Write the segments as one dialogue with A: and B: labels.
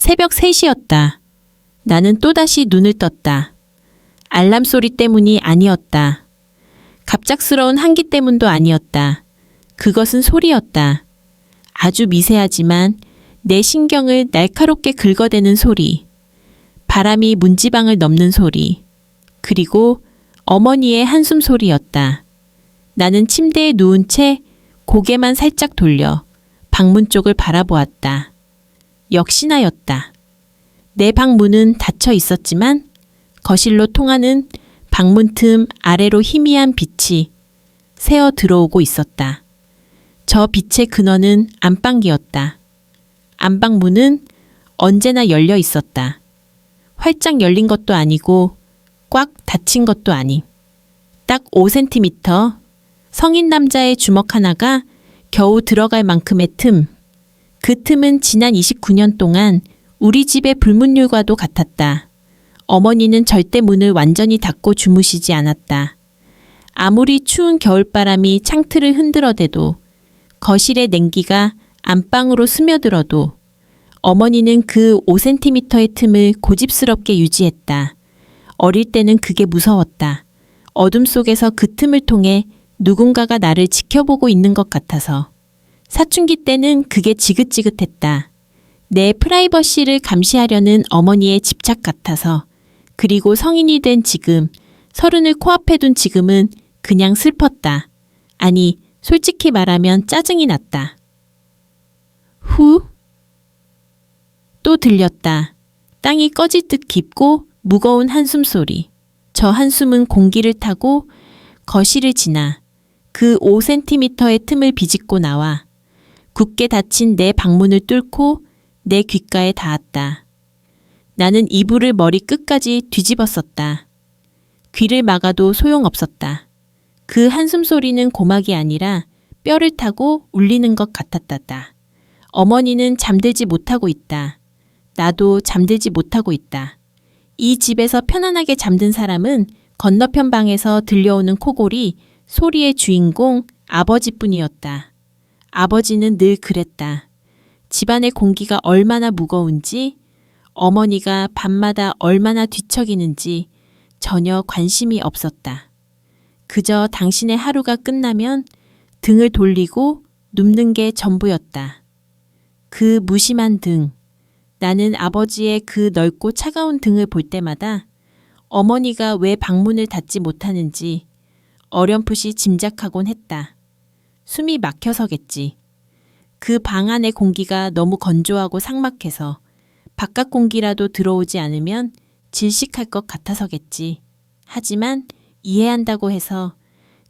A: 새벽 3시였다. 나는 또다시 눈을 떴다. 알람 소리 때문이 아니었다. 갑작스러운 한기 때문도 아니었다. 그것은 소리였다. 아주 미세하지만 내 신경을 날카롭게 긁어대는 소리. 바람이 문지방을 넘는 소리. 그리고 어머니의 한숨 소리였다. 나는 침대에 누운 채 고개만 살짝 돌려 방문 쪽을 바라보았다. 역시나였다. 내 방 문은 닫혀 있었지만 거실로 통하는 방문 틈 아래로 희미한 빛이 새어 들어오고 있었다. 저 빛의 근원은 안방이었다. 안방 문은 언제나 열려 있었다. 활짝 열린 것도 아니고 꽉 닫힌 것도 아닌. 딱 5cm, 성인 남자의 주먹 하나가 겨우 들어갈 만큼의 틈. 그 틈은 지난 29년 동안 우리 집의 불문율과도 같았다. 어머니는 절대 문을 완전히 닫고 주무시지 않았다. 아무리 추운 겨울바람이 창틀을 흔들어대도 거실의 냉기가 안방으로 스며들어도 어머니는 그 5cm의 틈을 고집스럽게 유지했다. 어릴 때는 그게 무서웠다. 어둠 속에서 그 틈을 통해 누군가가 나를 지켜보고 있는 것 같아서. 사춘기 때는 그게 지긋지긋했다. 내 프라이버시를 감시하려는 어머니의 집착 같아서. 그리고 성인이 된 지금, 30을 코앞에 둔 지금은 그냥 슬펐다. 아니, 솔직히 말하면 짜증이 났다. 후? 또 들렸다. 땅이 꺼질 듯 깊고 무거운 한숨 소리. 저 한숨은 공기를 타고 거실을 지나 그 5cm의 틈을 비집고 나와 굳게 닫힌 내 방문을 뚫고 내 귓가에 닿았다. 나는 이불을 머리 끝까지 뒤집었었다. 귀를 막아도 소용없었다. 그 한숨 소리는 고막이 아니라 뼈를 타고 울리는 것 같았다. 어머니는 잠들지 못하고 있다. 나도 잠들지 못하고 있다. 이 집에서 편안하게 잠든 사람은 건너편 방에서 들려오는 코골이 소리의 주인공 아버지뿐이었다. 아버지는 늘 그랬다. 집안의 공기가 얼마나 무거운지, 어머니가 밤마다 얼마나 뒤척이는지 전혀 관심이 없었다. 그저 당신의 하루가 끝나면 등을 돌리고 눕는 게 전부였다. 그 무심한 등, 나는 아버지의 그 넓고 차가운 등을 볼 때마다 어머니가 왜 방문을 닫지 못하는지 어렴풋이 짐작하곤 했다. 숨이 막혀서겠지. 그 방 안의 공기가 너무 건조하고 삭막해서 바깥 공기라도 들어오지 않으면 질식할 것 같아서겠지. 하지만 이해한다고 해서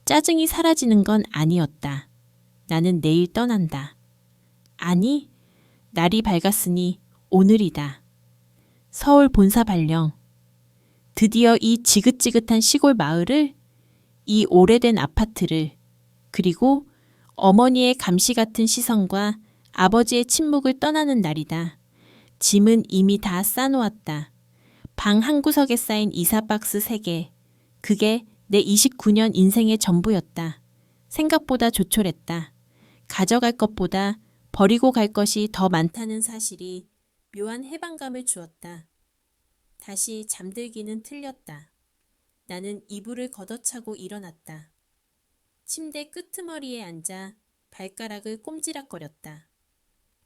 A: 짜증이 사라지는 건 아니었다. 나는 내일 떠난다. 아니, 날이 밝았으니 오늘이다. 서울 본사 발령. 드디어 이 지긋지긋한 시골 마을을, 이 오래된 아파트를, 그리고 어머니의 감시 같은 시선과 아버지의 침묵을 떠나는 날이다. 짐은 이미 다 싸놓았다. 방 한 구석에 쌓인 이사 박스 3개. 그게 내 29년 인생의 전부였다. 생각보다 조촐했다. 가져갈 것보다 버리고 갈 것이 더 많다는 사실이 묘한 해방감을 주었다. 다시 잠들기는 틀렸다. 나는 이불을 걷어차고 일어났다. 침대 끄트머리에 앉아 발가락을 꼼지락거렸다.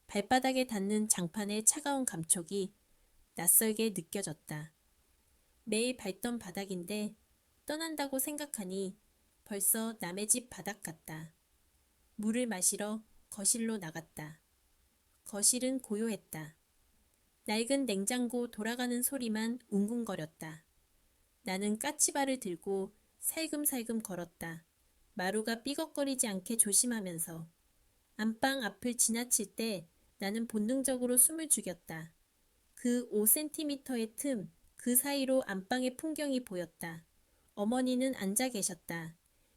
A: 발바닥에 닿는 장판의 차가운 감촉이 낯설게 느껴졌다. 매일 밟던 바닥인데 떠난다고 생각하니 벌써 남의 집 바닥 같다. 물을 마시러 거실로 나갔다. 거실은 고요했다. 낡은 냉장고 돌아가는 소리만 웅웅거렸다. 나는 까치발을 들고 살금살금 걸었다. 마루가 삐걱거리지 않게 조심하면서. 안방 앞을 지나칠 때 나는 본능적으로 숨을 죽였다. 그 5cm의 틈, 그 사이로 안방의 풍경이 보였다. 어머니는 앉아 계셨다.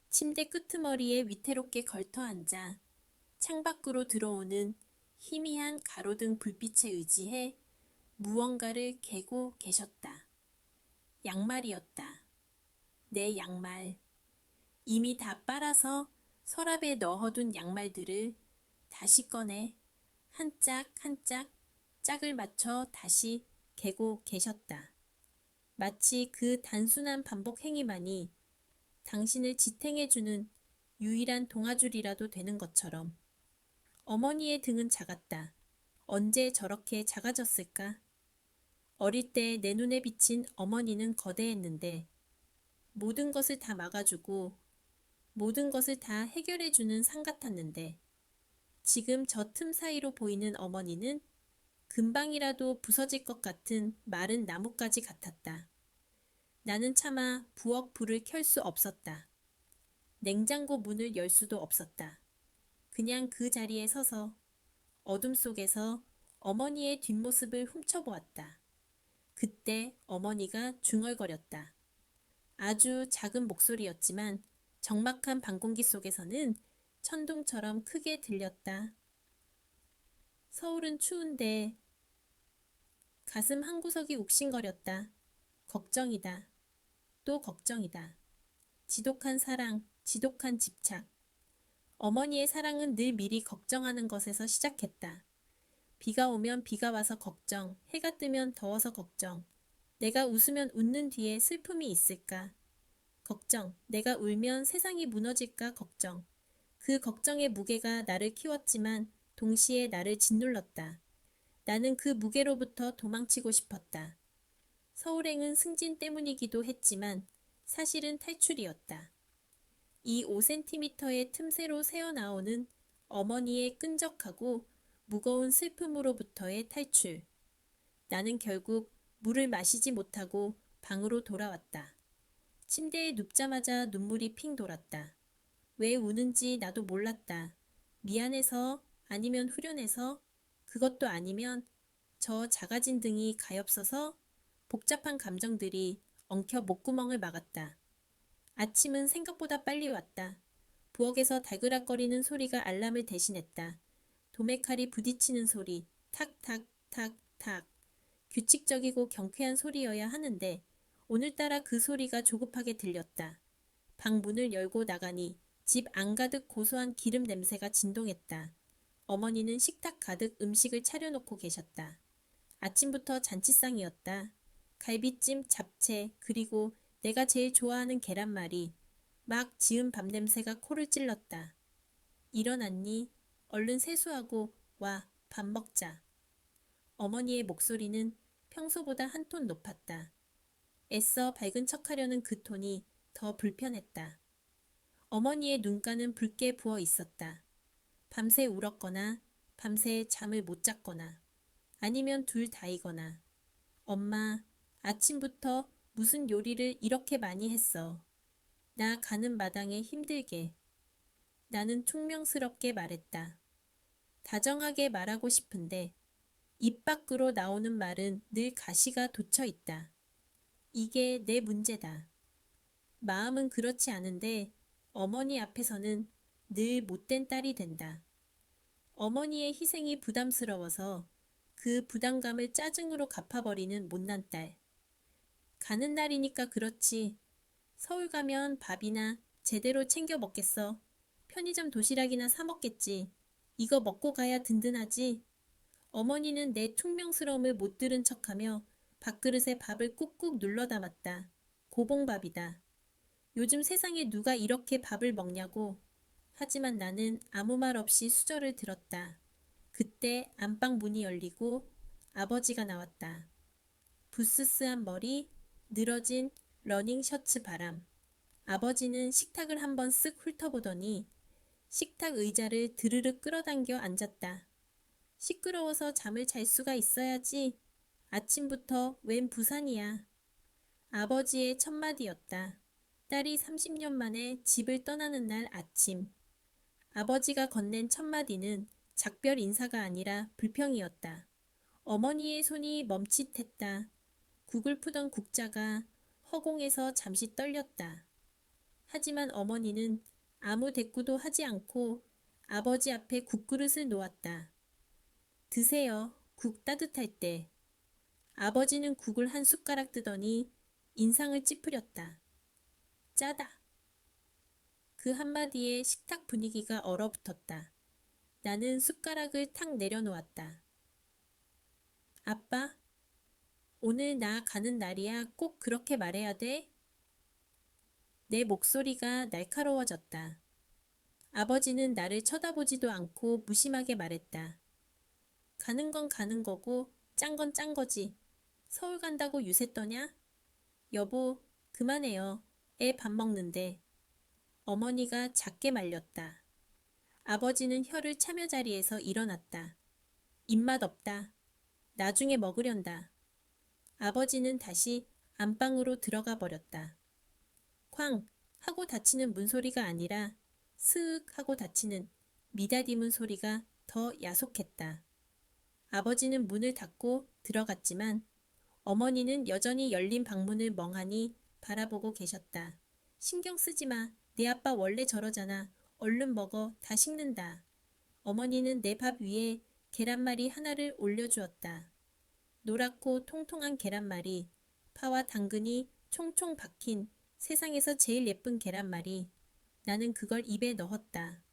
A: 침대 끄트머리에 위태롭게 걸터 앉아 창밖으로 들어오는 희미한 가로등 불빛에 의지해 무언가를 개고 계셨다. 양말이었다. 내 양말. 이미 다 빨아서 서랍에 넣어둔 양말들을 다시 꺼내 한 짝 한 짝 짝을 맞춰 다시 개고 계셨다. 마치 그 단순한 반복 행위만이 당신을 지탱해주는 유일한 동아줄이라도 되는 것처럼. 어머니의 등은 작았다. 언제 저렇게 작아졌을까? 어릴 때 내 눈에 비친 어머니는 거대했는데 모든 것을 다 막아주고 모든 것을 다 해결해주는 산 같았는데 지금 저 틈 사이로 보이는 어머니는 금방이라도 부서질 것 같은 마른 나뭇가지 같았다. 나는 차마 부엌 불을 켤 수 없었다. 냉장고 문을 열 수도 없었다. 그냥 그 자리에 서서 어둠 속에서 어머니의 뒷모습을 훔쳐보았다. 그때 어머니가 중얼거렸다. 아주 작은 목소리였지만 적막한 방공기 속에서는 천둥처럼 크게 들렸다. 서울은 추운데. 가슴 한구석이 욱신거렸다. 걱정이다. 또 걱정이다. 지독한 사랑, 지독한 집착. 어머니의 사랑은 늘 미리 걱정하는 것에서 시작했다. 비가 오면 비가 와서 걱정, 해가 뜨면 더워서 걱정, 내가 웃으면 웃는 뒤에 슬픔이 있을까? 걱정, 내가 울면 세상이 무너질까 걱정. 그 걱정의 무게가 나를 키웠지만 동시에 나를 짓눌렀다. 나는 그 무게로부터 도망치고 싶었다. 서울행은 승진 때문이기도 했지만 사실은 탈출이었다. 이 5cm의 틈새로 새어나오는 어머니의 끈적하고 무거운 슬픔으로부터의 탈출. 나는 결국 물을 마시지 못하고 방으로 돌아왔다. 침대에 눕자마자 눈물이 핑 돌았다. 왜 우는지 나도 몰랐다. 미안해서, 아니면 후련해서, 그것도 아니면 저 작아진 등이 가엾어서 복잡한 감정들이 엉켜 목구멍을 막았다. 아침은 생각보다 빨리 왔다. 부엌에서 달그락거리는 소리가 알람을 대신했다. 도매칼이 부딪히는 소리, 탁탁탁탁. 규칙적이고 경쾌한 소리여야 하는데 오늘따라 그 소리가 조급하게 들렸다. 방 문을 열고 나가니 집 안가득 고소한 기름 냄새가 진동했다. 어머니는 식탁 가득 음식을 차려놓고 계셨다. 아침부터 잔치상이었다. 갈비찜, 잡채, 그리고 내가 제일 좋아하는 계란말이. 막 지은 밥 냄새가 코를 찔렀다. 일어났니? 얼른 세수하고 와, 밥 먹자. 어머니의 목소리는 평소보다 한 톤 높았다. 애써 밝은 척하려는 그 톤이 더 불편했다. 어머니의 눈가는 붉게 부어 있었다. 밤새 울었거나 밤새 잠을 못 잤거나 아니면 둘 다이거나. 엄마, 아침부터 무슨 요리를 이렇게 많이 했어. 나 가는 마당에 힘들게. 나는 퉁명스럽게 말했다. 다정하게 말하고 싶은데 입 밖으로 나오는 말은 늘 가시가 돋쳐 있다. 이게 내 문제다. 마음은 그렇지 않은데 어머니 앞에서는 늘 못된 딸이 된다. 어머니의 희생이 부담스러워서 그 부담감을 짜증으로 갚아버리는 못난 딸. 가는 날이니까 그렇지. 서울 가면 밥이나 제대로 챙겨 먹겠어. 편의점 도시락이나 사 먹겠지. 이거 먹고 가야 든든하지. 어머니는 내 퉁명스러움을 못 들은 척하며 밥그릇에 밥을 꾹꾹 눌러 담았다. 고봉밥이다. 요즘 세상에 누가 이렇게 밥을 먹냐고. 하지만 나는 아무 말 없이 수저를 들었다. 그때 안방 문이 열리고 아버지가 나왔다. 부스스한 머리, 늘어진 러닝 셔츠 바람. 아버지는 식탁을 한번 쓱 훑어보더니 식탁 의자를 드르륵 끌어당겨 앉았다. 시끄러워서 잠을 잘 수가 있어야지. 아침부터 웬 부산이야. 아버지의 첫마디였다. 딸이 30년 만에 집을 떠나는 날 아침. 아버지가 건넨 첫마디는 작별 인사가 아니라 불평이었다. 어머니의 손이 멈칫했다. 국을 푸던 국자가 허공에서 잠시 떨렸다. 하지만 어머니는 아무 대꾸도 하지 않고 아버지 앞에 국그릇을 놓았다. 드세요. 국 따뜻할 때. 아버지는 국을 한 숟가락 뜨더니 인상을 찌푸렸다. 짜다. 그 한마디에 식탁 분위기가 얼어붙었다. 나는 숟가락을 탁 내려놓았다. 아빠, 오늘 나 가는 날이야. 꼭 그렇게 말해야 돼? 내 목소리가 날카로워졌다. 아버지는 나를 쳐다보지도 않고 무심하게 말했다. 가는 건 가는 거고 짠 건 짠 거지. 서울 간다고 유세 떠냐? 여보, 그만해요. 애 밥 먹는데. 어머니가 작게 말렸다. 아버지는 혀를 차며 자리에서 일어났다. 입맛 없다. 나중에 먹으련다. 아버지는 다시 안방으로 들어가 버렸다. 쾅 하고 닫히는 문소리가 아니라 스윽 하고 닫히는 미닫이문 소리가 더 야속했다. 아버지는 문을 닫고 들어갔지만 어머니는 여전히 열린 방문을 멍하니 바라보고 계셨다. 신경 쓰지 마. 내 아빠 원래 저러잖아. 얼른 먹어. 다 식는다. 어머니는 내 밥 위에 계란말이 하나를 올려주었다. 노랗고 통통한 계란말이, 파와 당근이 총총 박힌 세상에서 제일 예쁜 계란말이. 나는 그걸 입에 넣었다.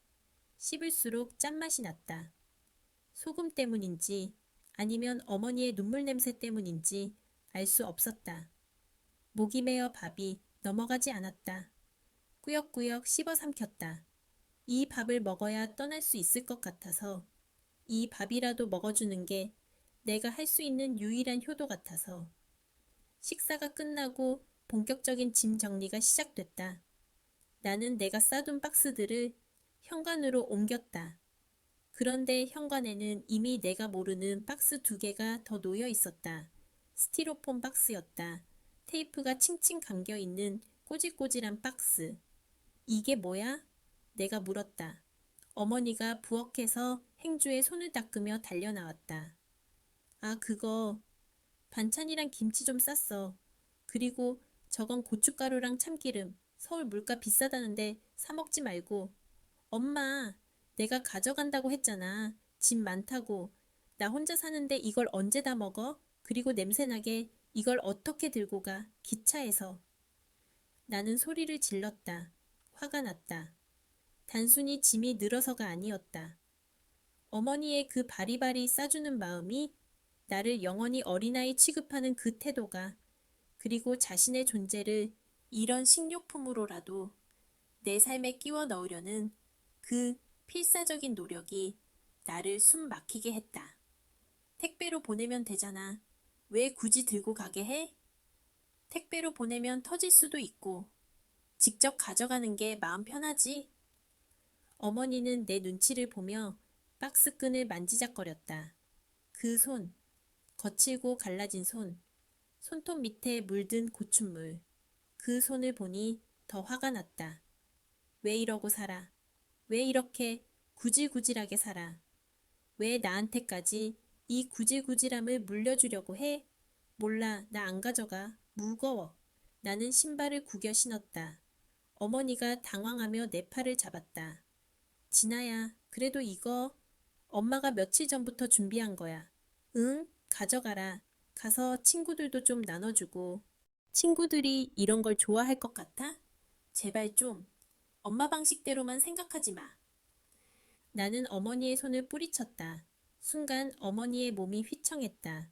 A: 씹을수록 짠맛이 났다. 소금 때문인지 아니면 어머니의 눈물 냄새 때문인지 알 수 없었다. 목이 메어 밥이 넘어가지 않았다. 꾸역꾸역 씹어 삼켰다. 이 밥을 먹어야 떠날 수 있을 것 같아서, 이 밥이라도 먹어주는 게 내가 할 수 있는 유일한 효도 같아서. 식사가 끝나고 본격적인 짐 정리가 시작됐다. 나는 내가 싸둔 박스들을 현관으로 옮겼다. 그런데 현관에는 이미 내가 모르는 박스 2개가 더 놓여 있었다. 스티로폼 박스였다. 테이프가 칭칭 감겨 있는 꼬질꼬질한 박스. 이게 뭐야? 내가 물었다. 어머니가 부엌에서 행주에 손을 닦으며 달려나왔다. 아, 그거 반찬이랑 김치 좀 쌌어. 그리고 저건 고춧가루랑 참기름. 서울 물가 비싸다는데 사 먹지 말고. 엄마, 내가 가져간다고 했잖아. 짐 많다고. 나 혼자 사는데 이걸 언제 다 먹어? 그리고 냄새나게 이걸 어떻게 들고 가? 기차에서. 나는 소리를 질렀다. 화가 났다. 단순히 짐이 늘어서가 아니었다. 어머니의 그 바리바리 싸주는 마음이, 나를 영원히 어린아이 취급하는 그 태도가, 그리고 자신의 존재를 이런 식료품으로라도 내 삶에 끼워 넣으려는 그 필사적인 노력이 나를 숨 막히게 했다. 택배로 보내면 되잖아. 왜 굳이 들고 가게 해? 택배로 보내면 터질 수도 있고 직접 가져가는 게 마음 편하지? 어머니는 내 눈치를 보며 박스끈을 만지작거렸다. 그 손, 거칠고 갈라진 손, 손톱 밑에 물든 고춧물. 그 손을 보니 더 화가 났다. 왜 이러고 살아? 왜 이렇게 구질구질하게 살아? 왜 나한테까지 이 구질구질함을 물려주려고 해? 몰라, 나 안 가져가. 무거워. 나는 신발을 구겨 신었다. 어머니가 당황하며 내 팔을 잡았다. 진아야, 그래도 이거 엄마가 며칠 전부터 준비한 거야. 응? 가져가라. 가서 친구들도 좀 나눠주고. 친구들이 이런 걸 좋아할 것 같아? 제발 좀. 엄마 방식대로만 생각하지 마. 나는 어머니의 손을 뿌리쳤다. 순간 어머니의 몸이 휘청했다.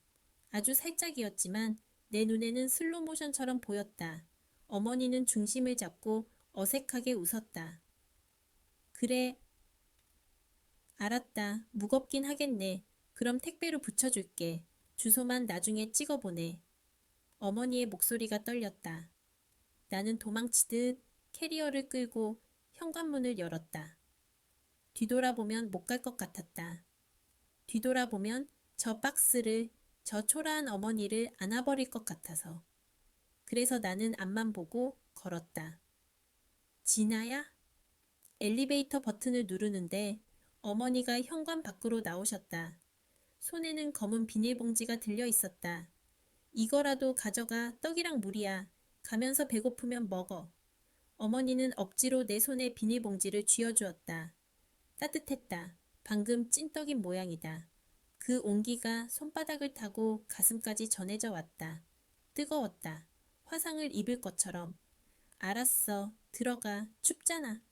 A: 아주 살짝이었지만 내 눈에는 슬로모션처럼 보였다. 어머니는 중심을 잡고 어색하게 웃었다. 그래, 알았다. 무겁긴 하겠네. 그럼 택배로 붙여줄게. 주소만 나중에 찍어보내. 어머니의 목소리가 떨렸다. 나는 도망치듯 캐리어를 끌고 현관문을 열었다. 뒤돌아보면 못 갈 것 같았다. 뒤돌아보면 저 박스를, 저 초라한 어머니를 안아버릴 것 같아서. 그래서 나는 앞만 보고 걸었다. 진아야? 엘리베이터 버튼을 누르는데 어머니가 현관 밖으로 나오셨다. 손에는 검은 비닐봉지가 들려 있었다. 이거라도 가져가. 떡이랑 물이야. 가면서 배고프면 먹어. 어머니는 억지로 내 손에 비닐봉지를 쥐어주었다. 따뜻했다. 방금 찐떡인 모양이다. 그 온기가 손바닥을 타고 가슴까지 전해져 왔다. 뜨거웠다. 화상을 입을 것처럼. 알았어. 들어가. 춥잖아.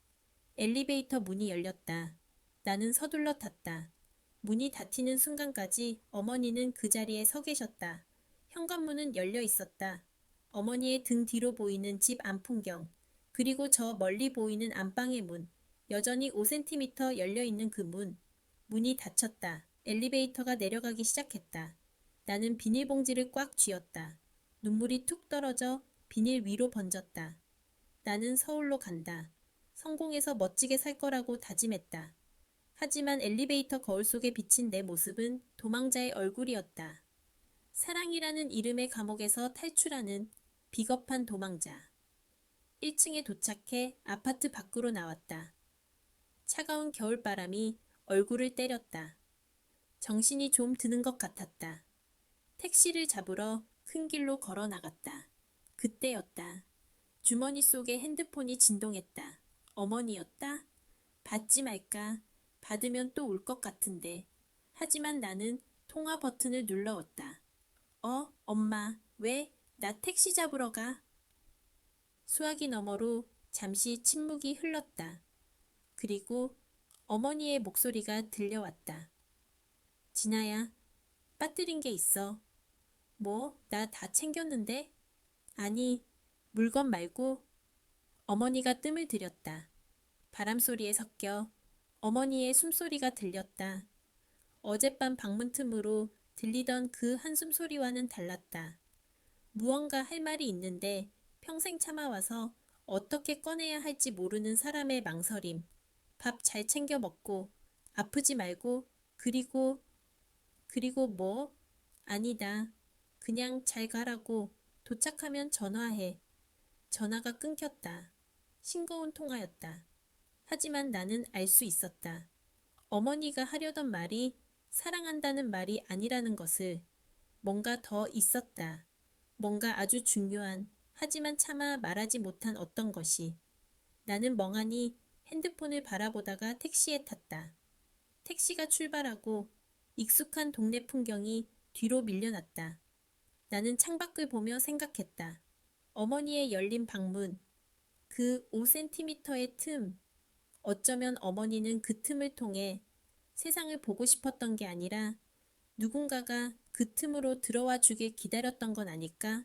A: 엘리베이터 문이 열렸다. 나는 서둘러 탔다. 문이 닫히는 순간까지 어머니는 그 자리에 서 계셨다. 현관문은 열려 있었다. 어머니의 등 뒤로 보이는 집 안 풍경, 그리고 저 멀리 보이는 안방의 문, 여전히 5cm 열려 있는 그 문. 문이 닫혔다. 엘리베이터가 내려가기 시작했다. 나는 비닐봉지를 꽉 쥐었다. 눈물이 툭 떨어져 비닐 위로 번졌다. 나는 서울로 간다. 성공해서 멋지게 살 거라고 다짐했다. 하지만 엘리베이터 거울 속에 비친 내 모습은 도망자의 얼굴이었다. 사랑이라는 이름의 감옥에서 탈출하는 비겁한 도망자. 1층에 도착해 아파트 밖으로 나왔다. 차가운 겨울바람이 얼굴을 때렸다. 정신이 좀 드는 것 같았다. 택시를 잡으러 큰 길로 걸어 나갔다. 그때였다. 주머니 속에 핸드폰이 진동했다. 어머니였다. 받지 말까? 받으면 또 울 것 같은데. 하지만 나는 통화 버튼을 눌러왔다. 엄마, 왜? 나 택시 잡으러 가. 수화기 너머로 잠시 침묵이 흘렀다. 그리고 어머니의 목소리가 들려왔다. 진아야, 빠뜨린 게 있어. 뭐? 나 다 챙겼는데? 아니, 물건 말고. 어머니가 뜸을 들였다. 바람소리에 섞여 어머니의 숨소리가 들렸다. 어젯밤 방문 틈으로 들리던 그 한숨 소리와는 달랐다. 무언가 할 말이 있는데 평생 참아와서 어떻게 꺼내야 할지 모르는 사람의 망설임. 밥 잘 챙겨 먹고, 아프지 말고, 그리고 뭐? 아니다. 그냥 잘 가라고. 도착하면 전화해. 전화가 끊겼다. 싱거운 통화였다. 하지만 나는 알 수 있었다. 어머니가 하려던 말이 사랑한다는 말이 아니라는 것을. 뭔가 더 있었다. 뭔가 아주 중요한, 하지만 차마 말하지 못한 어떤 것이. 나는 멍하니 핸드폰을 바라보다가 택시에 탔다. 택시가 출발하고 익숙한 동네 풍경이 뒤로 밀려났다. 나는 창밖을 보며 생각했다. 어머니의 열린 방문, 그 5cm의 틈. 어쩌면 어머니는 그 틈을 통해 세상을 보고 싶었던 게 아니라 누군가가 그 틈으로 들어와 주길 기다렸던 건 아닐까?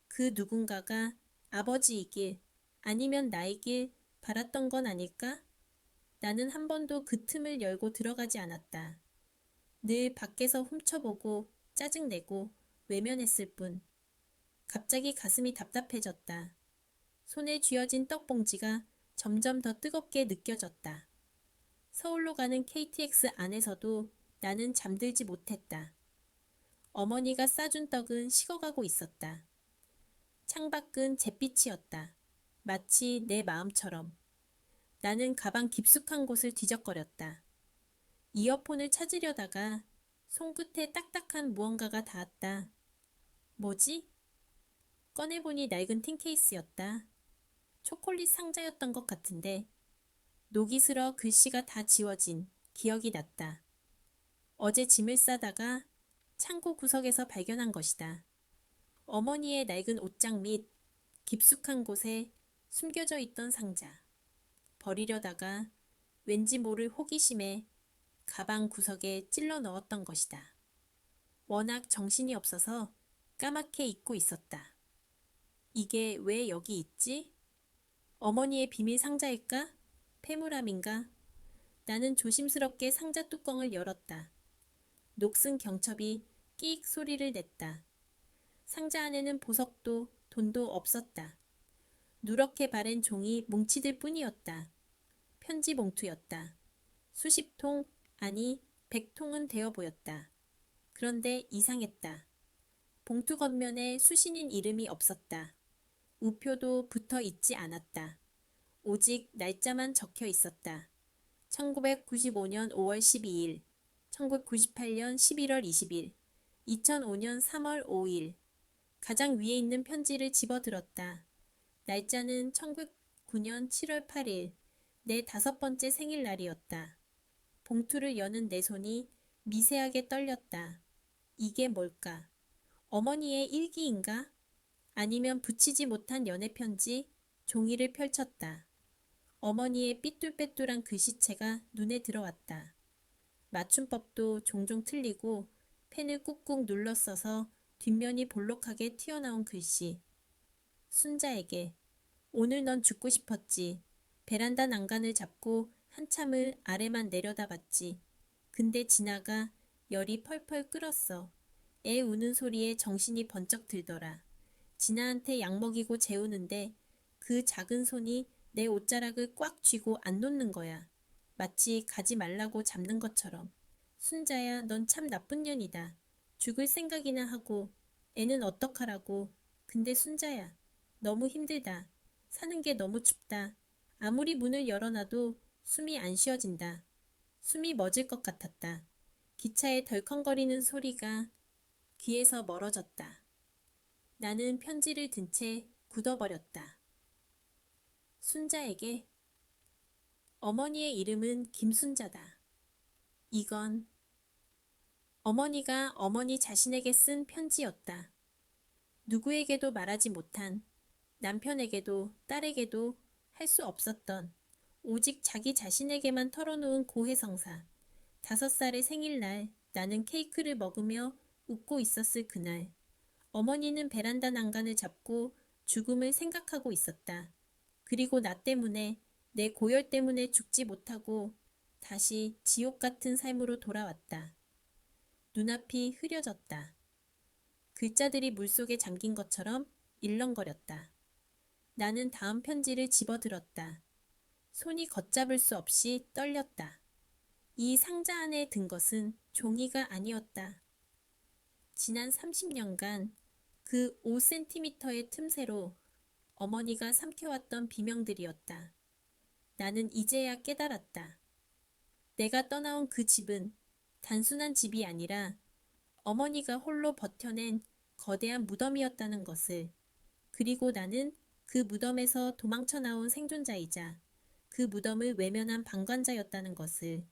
A: 그 누군가가 아버지이길 아니면 나이길 바랐던 건 아닐까? 나는 한 번도 그 틈을 열고 들어가지 않았다. 늘 밖에서 훔쳐보고 짜증내고 외면했을 뿐. 갑자기 가슴이 답답해졌다. 손에 쥐어진 떡봉지가 점점 더 뜨겁게 느껴졌다. 서울로 가는 KTX 안에서도 나는 잠들지 못했다. 어머니가 싸준 떡은 식어가고 있었다. 창밖은 잿빛이었다. 마치 내 마음처럼. 나는 가방 깊숙한 곳을 뒤적거렸다. 이어폰을 찾으려다가 손끝에 딱딱한 무언가가 닿았다. 뭐지? 꺼내보니 낡은 틴 케이스였다. 초콜릿 상자였던 것 같은데 녹이 슬어 글씨가 다 지워진 기억이 났다. 어제 짐을 싸다가 창고 구석에서 발견한 것이다. 어머니의 낡은 옷장 및 깊숙한 곳에 숨겨져 있던 상자. 버리려다가 왠지 모를 호기심에 가방 구석에 찔러 넣었던 것이다. 워낙 정신이 없어서 까맣게 잊고 있었다. 이게 왜 여기 있지? 어머니의 비밀 상자일까? 폐물함인가? 나는 조심스럽게 상자 뚜껑을 열었다. 녹슨 경첩이 끼익 소리를 냈다. 상자 안에는 보석도 돈도 없었다. 누렇게 바랜 종이 뭉치들 뿐이었다. 편지 봉투였다. 수십 통, 아니 100통은 되어 보였다. 그런데 이상했다. 봉투 겉면에 수신인 이름이 없었다. 우표도 붙어 있지 않았다. 오직 날짜만 적혀 있었다. 1995년 5월 12일, 1998년 11월 20일, 2005년 3월 5일. 가장 위에 있는 편지를 집어들었다. 날짜는 1909년 7월 8일, 내 5번째 생일날이었다. 봉투를 여는 내 손이 미세하게 떨렸다. 이게 뭘까? 어머니의 일기인가? 아니면 붙이지 못한 연애편지? 종이를 펼쳤다. 어머니의 삐뚤빼뚤한 글씨체가 눈에 들어왔다. 맞춤법도 종종 틀리고 펜을 꾹꾹 눌러 써서 뒷면이 볼록하게 튀어나온 글씨. 순자에게 오늘 넌 죽고 싶었지. 베란다 난간을 잡고 한참을 아래만 내려다봤지. 근데 진아가 열이 펄펄 끓었어. 애 우는 소리에 정신이 번쩍 들더라. 진아한테 약 먹이고 재우는데 그 작은 손이 내 옷자락을 꽉 쥐고 안 놓는 거야. 마치 가지 말라고 잡는 것처럼. 순자야, 넌 참 나쁜 년이다. 죽을 생각이나 하고 애는 어떡하라고. 근데 순자야, 너무 힘들다. 사는 게 너무 춥다. 아무리 문을 열어놔도 숨이 안 쉬어진다. 숨이 멎을 것 같았다. 기차의 덜컹거리는 소리가 귀에서 멀어졌다. 나는 편지를 든 채 굳어버렸다. 순자에게 어머니의 이름은 김순자다. 이건 어머니가 어머니 자신에게 쓴 편지였다. 누구에게도 말하지 못한, 남편에게도 딸에게도 할 수 없었던, 오직 자기 자신에게만 털어놓은 고해성사. 5살의 생일날 나는 케이크를 먹으며 웃고 있었을 그날. 어머니는 베란다 난간을 잡고 죽음을 생각하고 있었다. 그리고 나 때문에, 내 고열 때문에 죽지 못하고 다시 지옥 같은 삶으로 돌아왔다. 눈앞이 흐려졌다. 글자들이 물속에 잠긴 것처럼 일렁거렸다. 나는 다음 편지를 집어들었다. 손이 걷잡을 수 없이 떨렸다. 이 상자 안에 든 것은 종이가 아니었다. 지난 30년간 그 5cm의 틈새로 어머니가 삼켜왔던 비명들이었다. 나는 이제야 깨달았다. 내가 떠나온 그 집은 단순한 집이 아니라 어머니가 홀로 버텨낸 거대한 무덤이었다는 것을, 그리고 나는 그 무덤에서 도망쳐 나온 생존자이자 그 무덤을 외면한 방관자였다는 것을.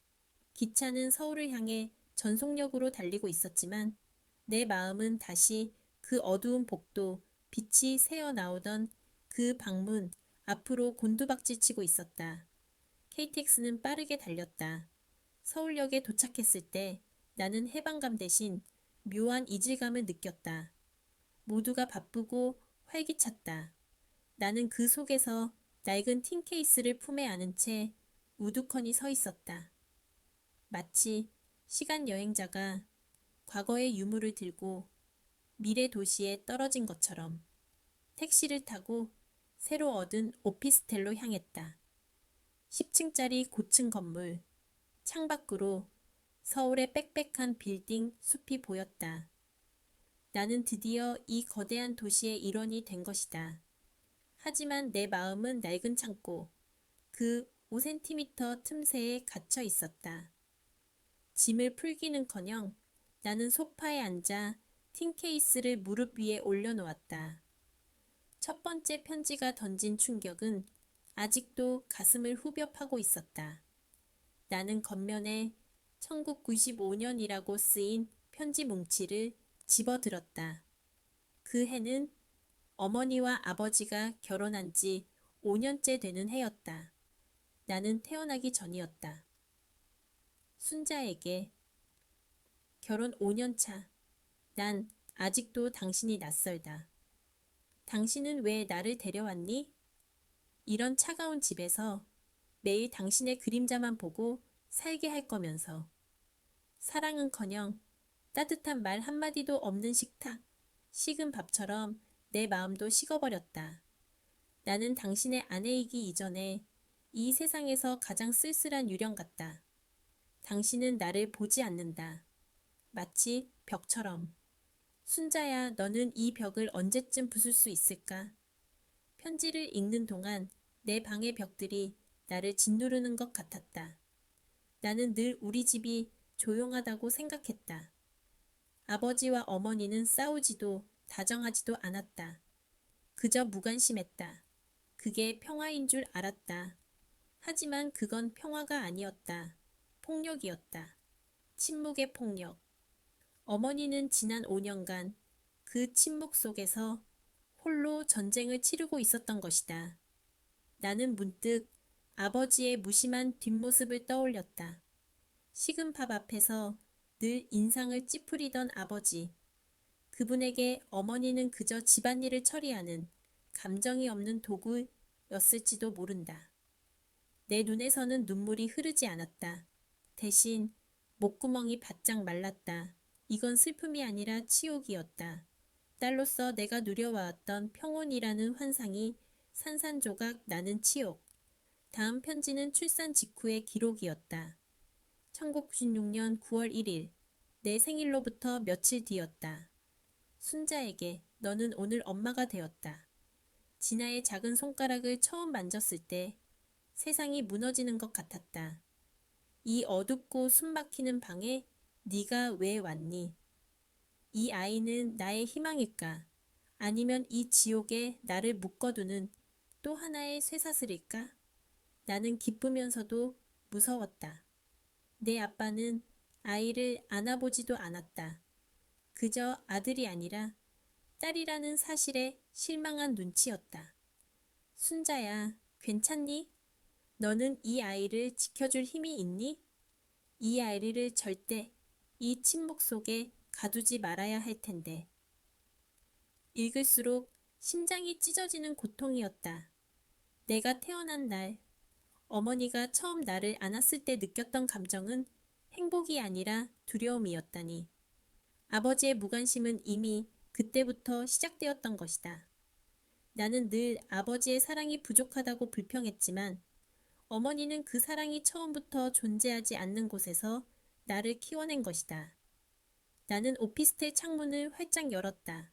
A: 기차는 서울을 향해 전속력으로 달리고 있었지만 내 마음은 다시 그 어두운 복도, 빛이 새어 나오던 그 방문 앞으로 곤두박질치고 있었다. KTX는 빠르게 달렸다. 서울역에 도착했을 때 나는 해방감 대신 묘한 이질감을 느꼈다. 모두가 바쁘고 활기찼다. 나는 그 속에서 낡은 틴 케이스를 품에 안은 채 우두커니 서 있었다. 마치 시간 여행자가 과거의 유물을 들고 미래 도시에 떨어진 것처럼 택시를 타고 새로 얻은 오피스텔로 향했다. 10층짜리 고층 건물, 창밖으로 서울의 빽빽한 빌딩 숲이 보였다. 나는 드디어 이 거대한 도시의 일원이 된 것이다. 하지만 내 마음은 낡은 창고, 그 5cm 틈새에 갇혀 있었다. 짐을 풀기는커녕 나는 소파에 앉아 틴 케이스를 무릎 위에 올려놓았다. 첫 번째 편지가 던진 충격은 아직도 가슴을 후벼 파고 있었다. 나는 겉면에 1995년이라고 쓰인 편지 뭉치를 집어들었다. 그 해는 어머니와 아버지가 결혼한 지 5년째 되는 해였다. 나는 태어나기 전이었다. 순자에게 결혼 5년 차. 난 아직도 당신이 낯설다. 당신은 왜 나를 데려왔니? 이런 차가운 집에서 매일 당신의 그림자만 보고 살게 할 거면서. 사랑은커녕 따뜻한 말 한마디도 없는 식탁, 식은 밥처럼 내 마음도 식어버렸다. 나는 당신의 아내이기 이전에 이 세상에서 가장 쓸쓸한 유령 같다. 당신은 나를 보지 않는다. 마치 벽처럼. 순자야, 너는 이 벽을 언제쯤 부술 수 있을까? 편지를 읽는 동안 내 방의 벽들이 나를 짓누르는 것 같았다. 나는 늘 우리 집이 조용하다고 생각했다. 아버지와 어머니는 싸우지도 다정하지도 않았다. 그저 무관심했다. 그게 평화인 줄 알았다. 하지만 그건 평화가 아니었다. 폭력이었다. 침묵의 폭력. 어머니는 지난 5년간 그 침묵 속에서 홀로 전쟁을 치르고 있었던 것이다. 나는 문득 아버지의 무심한 뒷모습을 떠올렸다. 식은 밥 앞에서 늘 인상을 찌푸리던 아버지. 그분에게 어머니는 그저 집안일을 처리하는 감정이 없는 도구였을지도 모른다. 내 눈에서는 눈물이 흐르지 않았다. 대신 목구멍이 바짝 말랐다. 이건 슬픔이 아니라 치욕이었다. 딸로서 내가 누려왔던 평온이라는 환상이 산산조각 나는 치욕. 다음 편지는 출산 직후의 기록이었다. 1996년 9월 1일, 내 생일로부터 며칠 뒤였다. 순자에게 너는 오늘 엄마가 되었다. 진아의 작은 손가락을 처음 만졌을 때 세상이 무너지는 것 같았다. 이 어둡고 숨막히는 방에 네가 왜 왔니? 이 아이는 나의 희망일까? 아니면 이 지옥에 나를 묶어두는 또 하나의 쇠사슬일까? 나는 기쁘면서도 무서웠다. 내 아빠는 아이를 안아보지도 않았다. 그저 아들이 아니라 딸이라는 사실에 실망한 눈치였다. 순자야, 괜찮니? 너는 이 아이를 지켜줄 힘이 있니? 이 아이를 절대 이 침묵 속에 가두지 말아야 할 텐데. 읽을수록 심장이 찢어지는 고통이었다. 내가 태어난 날, 어머니가 처음 나를 안았을 때 느꼈던 감정은 행복이 아니라 두려움이었다니. 아버지의 무관심은 이미 그때부터 시작되었던 것이다. 나는 늘 아버지의 사랑이 부족하다고 불평했지만 어머니는 그 사랑이 처음부터 존재하지 않는 곳에서 나를 키워낸 것이다. 나는 오피스텔 창문을 활짝 열었다.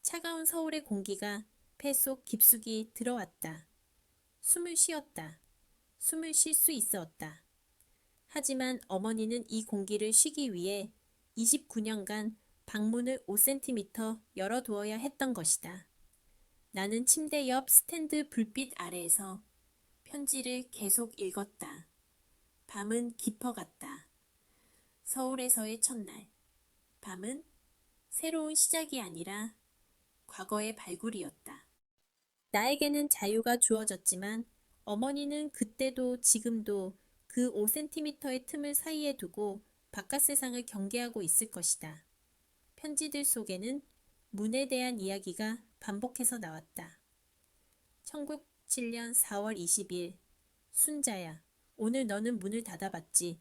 A: 차가운 서울의 공기가 폐 속 깊숙이 들어왔다. 숨을 쉬었다. 숨을 쉴 수 있었다. 하지만 어머니는 이 공기를 쉬기 위해 29년간 방문을 5cm 열어두어야 했던 것이다. 나는 침대 옆 스탠드 불빛 아래에서 편지를 계속 읽었다. 밤은 깊어갔다. 서울에서의 첫날. 밤은 새로운 시작이 아니라 과거의 발굴이었다. 나에게는 자유가 주어졌지만 어머니는 그때도 지금도 그 5cm의 틈을 사이에 두고 바깥 세상을 경계하고 있을 것이다. 편지들 속에는 문에 대한 이야기가 반복해서 나왔다. 1907년 4월 20일 순자야, 오늘 너는 문을 닫아봤지.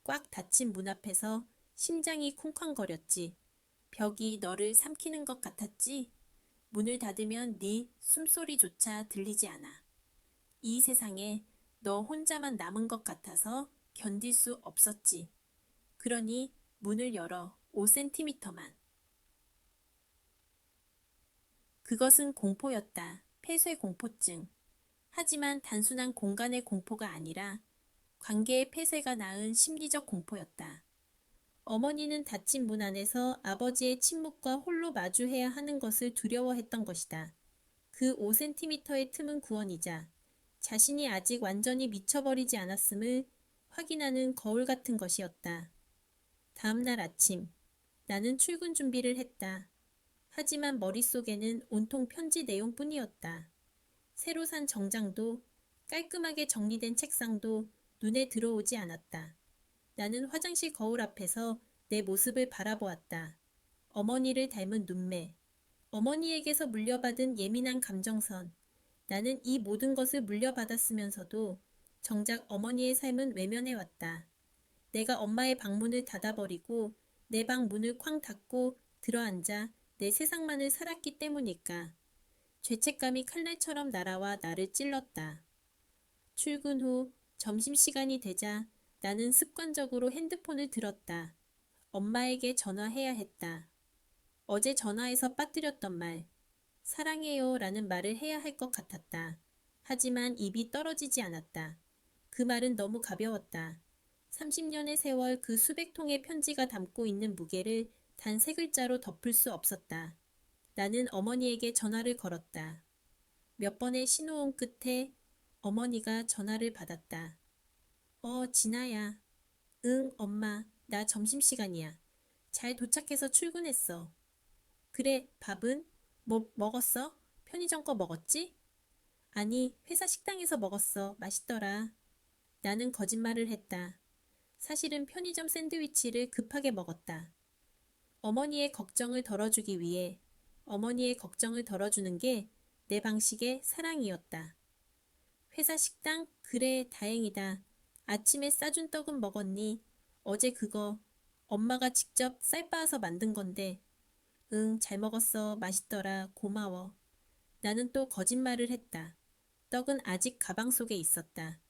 A: 꽉 닫힌 문 앞에서 심장이 쿵쾅거렸지. 벽이 너를 삼키는 것 같았지. 문을 닫으면 네 숨소리조차 들리지 않아. 이 세상에 너 혼자만 남은 것 같아서 견딜 수 없었지. 그러니 문을 열어 5cm만. 그것은 공포였다. 폐쇄공포증. 하지만 단순한 공간의 공포가 아니라 관계의 폐쇄가 낳은 심리적 공포였다. 어머니는 닫힌 문 안에서 아버지의 침묵과 홀로 마주해야 하는 것을 두려워했던 것이다. 그 5cm의 틈은 구원이자 자신이 아직 완전히 미쳐버리지 않았음을 확인하는 거울 같은 것이었다. 다음 날 아침, 나는 출근 준비를 했다. 하지만 머릿속에는 온통 편지 내용뿐이었다. 새로 산 정장도 깔끔하게 정리된 책상도 눈에 들어오지 않았다. 나는 화장실 거울 앞에서 내 모습을 바라보았다. 어머니를 닮은 눈매, 어머니에게서 물려받은 예민한 감정선. 나는 이 모든 것을 물려받았으면서도 정작 어머니의 삶은 외면해왔다. 내가 엄마의 방문을 닫아버리고 내 방 문을 쾅 닫고 들어앉아 내 세상만을 살았기 때문일까. 죄책감이 칼날처럼 날아와 나를 찔렀다. 출근 후 점심시간이 되자 나는 습관적으로 핸드폰을 들었다. 엄마에게 전화해야 했다. 어제 전화해서 빠뜨렸던 말, 사랑해요 라는 말을 해야 할 것 같았다. 하지만 입이 떨어지지 않았다. 그 말은 너무 가벼웠다. 30년의 세월 그 수백 통의 편지가 담고 있는 무게를 단 세 글자로 덮을 수 없었다. 나는 어머니에게 전화를 걸었다. 몇 번의 신호음 끝에 어머니가 전화를 받았다. 진아야. 응, 엄마. 나 점심시간이야. 잘 도착해서 출근했어. 그래, 밥은? 뭐 먹었어? 편의점 거 먹었지? 아니, 회사 식당에서 먹었어. 맛있더라. 나는 거짓말을 했다. 사실은 편의점 샌드위치를 급하게 먹었다. 어머니의 걱정을 덜어주기 위해 어머니의 걱정을 덜어주는 게 내 방식의 사랑이었다. 회사 식당? 그래, 다행이다. 아침에 싸준 떡은 먹었니? 어제 그거 엄마가 직접 쌀 빻아서 만든 건데. 응, 잘 먹었어. 맛있더라. 고마워. 나는 또 거짓말을 했다. 떡은 아직 가방 속에 있었다.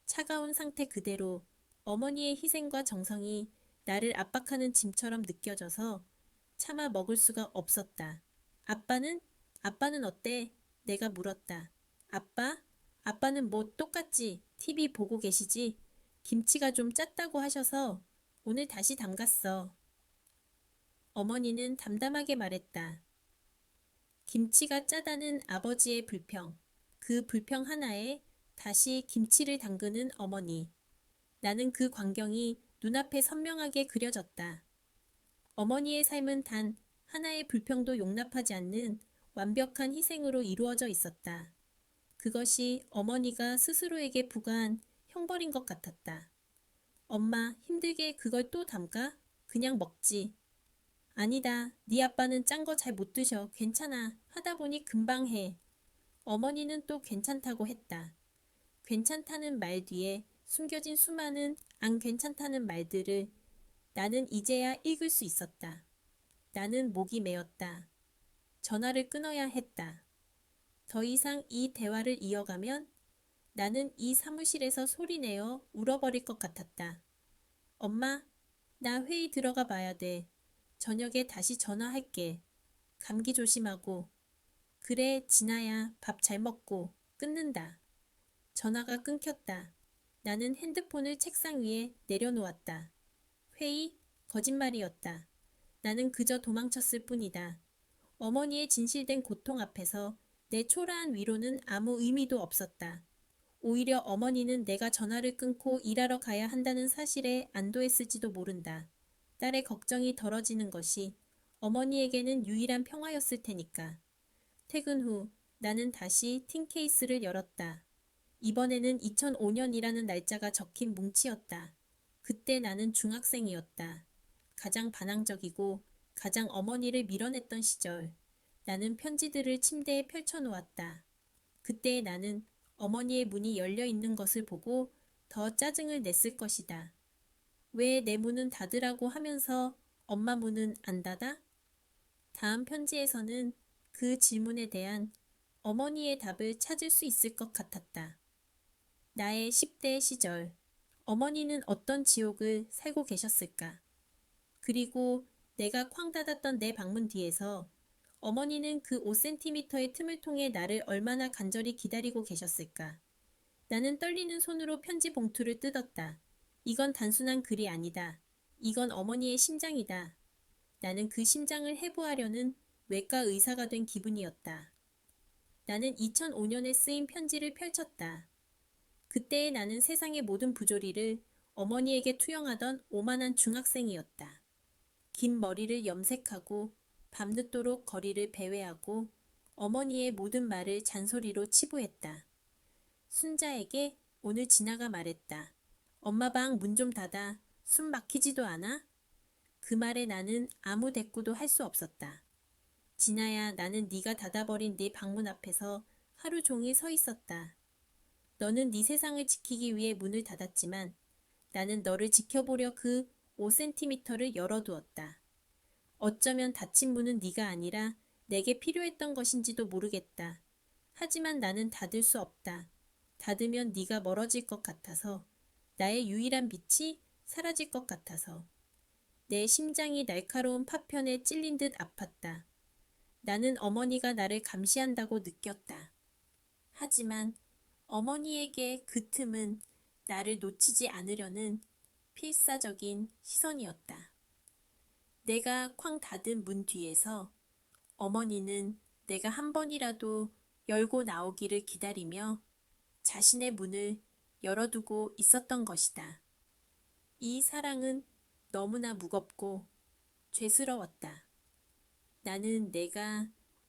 A: 차가운 상태 그대로 어머니의 희생과 정성이 나를 압박하는 짐처럼 느껴져서 차마 먹을 수가 없었다. 아빠는? 아빠는 어때? 내가 물었다. 아빠? 아빠는 뭐 똑같지? TV 보고 계시지? 김치가 좀 짰다고 하셔서 오늘 다시 담갔어. 어머니는 담담하게 말했다. 김치가 짜다는 아버지의 불평. 그 불평 하나에 다시 김치를 담그는 어머니. 나는 그 광경이 눈앞에 선명하게 그려졌다. 어머니의 삶은 단 하나의 불평도 용납하지 않는 완벽한 희생으로 이루어져 있었다. 그것이 어머니가 스스로에게 부과한 형벌인 것 같았다. 엄마, 힘들게 그걸 또 담가? 그냥 먹지. 아니다. 네 아빠는 짠 거 잘 못 드셔. 괜찮아. 하다 보니 금방 해. 어머니는 또 괜찮다고 했다. 괜찮다는 말 뒤에 숨겨진 수많은 안 괜찮다는 말들을 나는 이제야 읽을 수 있었다. 나는 목이 메었다. 전화를 끊어야 했다. 더 이상 이 대화를 이어가면 나는 이 사무실에서 소리내어 울어버릴 것 같았다. 엄마, 나 회의 들어가 봐야 돼. 저녁에 다시 전화할게. 감기 조심하고. 그래, 진아야, 밥 잘 먹고. 끊는다. 전화가 끊겼다. 나는 핸드폰을 책상 위에 내려놓았다. 회의? 거짓말이었다. 나는 그저 도망쳤을 뿐이다. 어머니의 진실된 고통 앞에서 내 초라한 위로는 아무 의미도 없었다. 오히려 어머니는 내가 전화를 끊고 일하러 가야 한다는 사실에 안도했을지도 모른다. 딸의 걱정이 덜어지는 것이 어머니에게는 유일한 평화였을 테니까. 퇴근 후 나는 다시 틴 케이스를 열었다. 이번에는 2005년이라는 날짜가 적힌 뭉치였다. 그때 나는 중학생이었다. 가장 반항적이고 가장 어머니를 밀어냈던 시절. 나는 편지들을 침대에 펼쳐놓았다. 그때 나는 어머니의 문이 열려 있는 것을 보고 더 짜증을 냈을 것이다. 왜 내 문은 닫으라고 하면서 엄마 문은 안 닫아? 다음 편지에서는 그 질문에 대한 어머니의 답을 찾을 수 있을 것 같았다. 나의 10대 시절, 어머니는 어떤 지옥을 살고 계셨을까? 그리고 내가 쾅 닫았던 내 방문 뒤에서 어머니는 그 5cm의 틈을 통해 나를 얼마나 간절히 기다리고 계셨을까? 나는 떨리는 손으로 편지 봉투를 뜯었다. 이건 단순한 글이 아니다. 이건 어머니의 심장이다. 나는 그 심장을 해부하려는 외과 의사가 된 기분이었다. 나는 2005년에 쓰인 편지를 펼쳤다. 그때의 나는 세상의 모든 부조리를 어머니에게 투영하던 오만한 중학생이었다. 긴 머리를 염색하고 밤늦도록 거리를 배회하고 어머니의 모든 말을 잔소리로 치부했다. 순자에게 오늘 진아가 말했다. 엄마 방 문 좀 닫아. 숨 막히지도 않아? 그 말에 나는 아무 대꾸도 할 수 없었다. 진아야, 나는 네가 닫아버린 네 방문 앞에서 하루 종일 서 있었다. 너는 네 세상을 지키기 위해 문을 닫았지만 나는 너를 지켜보려 그 5cm를 열어두었다. 어쩌면 닫힌 문은 네가 아니라 내게 필요했던 것인지도 모르겠다. 하지만 나는 닫을 수 없다. 닫으면 네가 멀어질 것 같아서, 나의 유일한 빛이 사라질 것 같아서. 내 심장이 날카로운 파편에 찔린 듯 아팠다. 나는 어머니가 나를 감시한다고 느꼈다. 하지만 어머니에게 그 틈은 나를 놓치지 않으려는 필사적인 시선이었다. 내가 쾅 닫은 문 뒤에서 어머니는 내가 한 번이라도 열고 나오기를 기다리며 자신의 문을 열어두고 있었던 것이다. 이 사랑은 너무나 무겁고 죄스러웠다. 나는 내가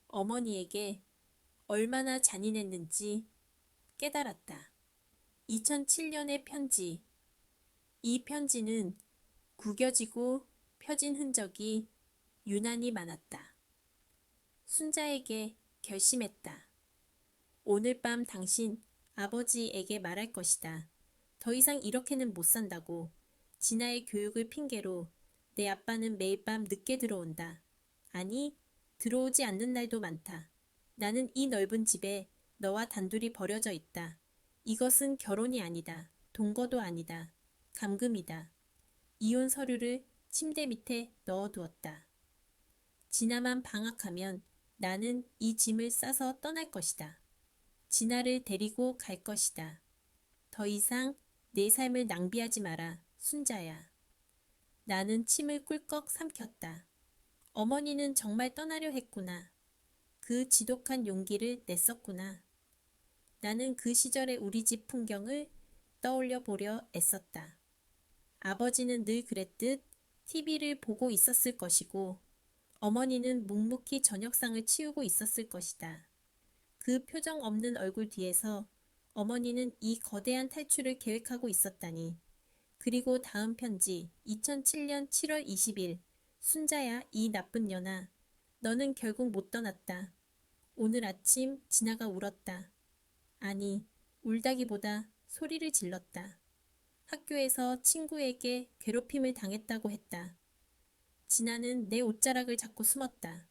A: 어머니에게 얼마나 잔인했는지 깨달았다. 2007년의 편지. 이 편지는 구겨지고 펴진 흔적이 유난히 많았다. 순자에게 결심했다. 오늘 밤 당신 아버지에게 말할 것이다. 더 이상 이렇게는 못 산다고. 진아의 교육을 핑계로 내 아빠는 매일 밤 늦게 들어온다. 아니, 들어오지 않는 날도 많다. 나는 이 넓은 집에 너와 단둘이 버려져 있다. 이것은 결혼이 아니다. 동거도 아니다. 감금이다. 이혼 서류를 침대 밑에 넣어두었다. 진아만 방학하면 나는 이 짐을 싸서 떠날 것이다. 진아를 데리고 갈 것이다. 더 이상 내 삶을 낭비하지 마라, 순자야. 나는 침을 꿀꺽 삼켰다. 어머니는 정말 떠나려 했구나. 그 지독한 용기를 냈었구나. 나는 그 시절의 우리 집 풍경을 떠올려 보려 애썼다. 아버지는 늘 그랬듯 TV를 보고 있었을 것이고 어머니는 묵묵히 저녁상을 치우고 있었을 것이다. 그 표정 없는 얼굴 뒤에서 어머니는 이 거대한 탈출을 계획하고 있었다니. 그리고 다음 편지 2007년 7월 20일 순자야 이 나쁜 년아. 너는 결국 못 떠났다. 오늘 아침 진아가 울었다. 아니 울다기보다 소리를 질렀다. 학교에서 친구에게 괴롭힘을 당했다고 했다. 진아는 내 옷자락을 잡고 숨었다.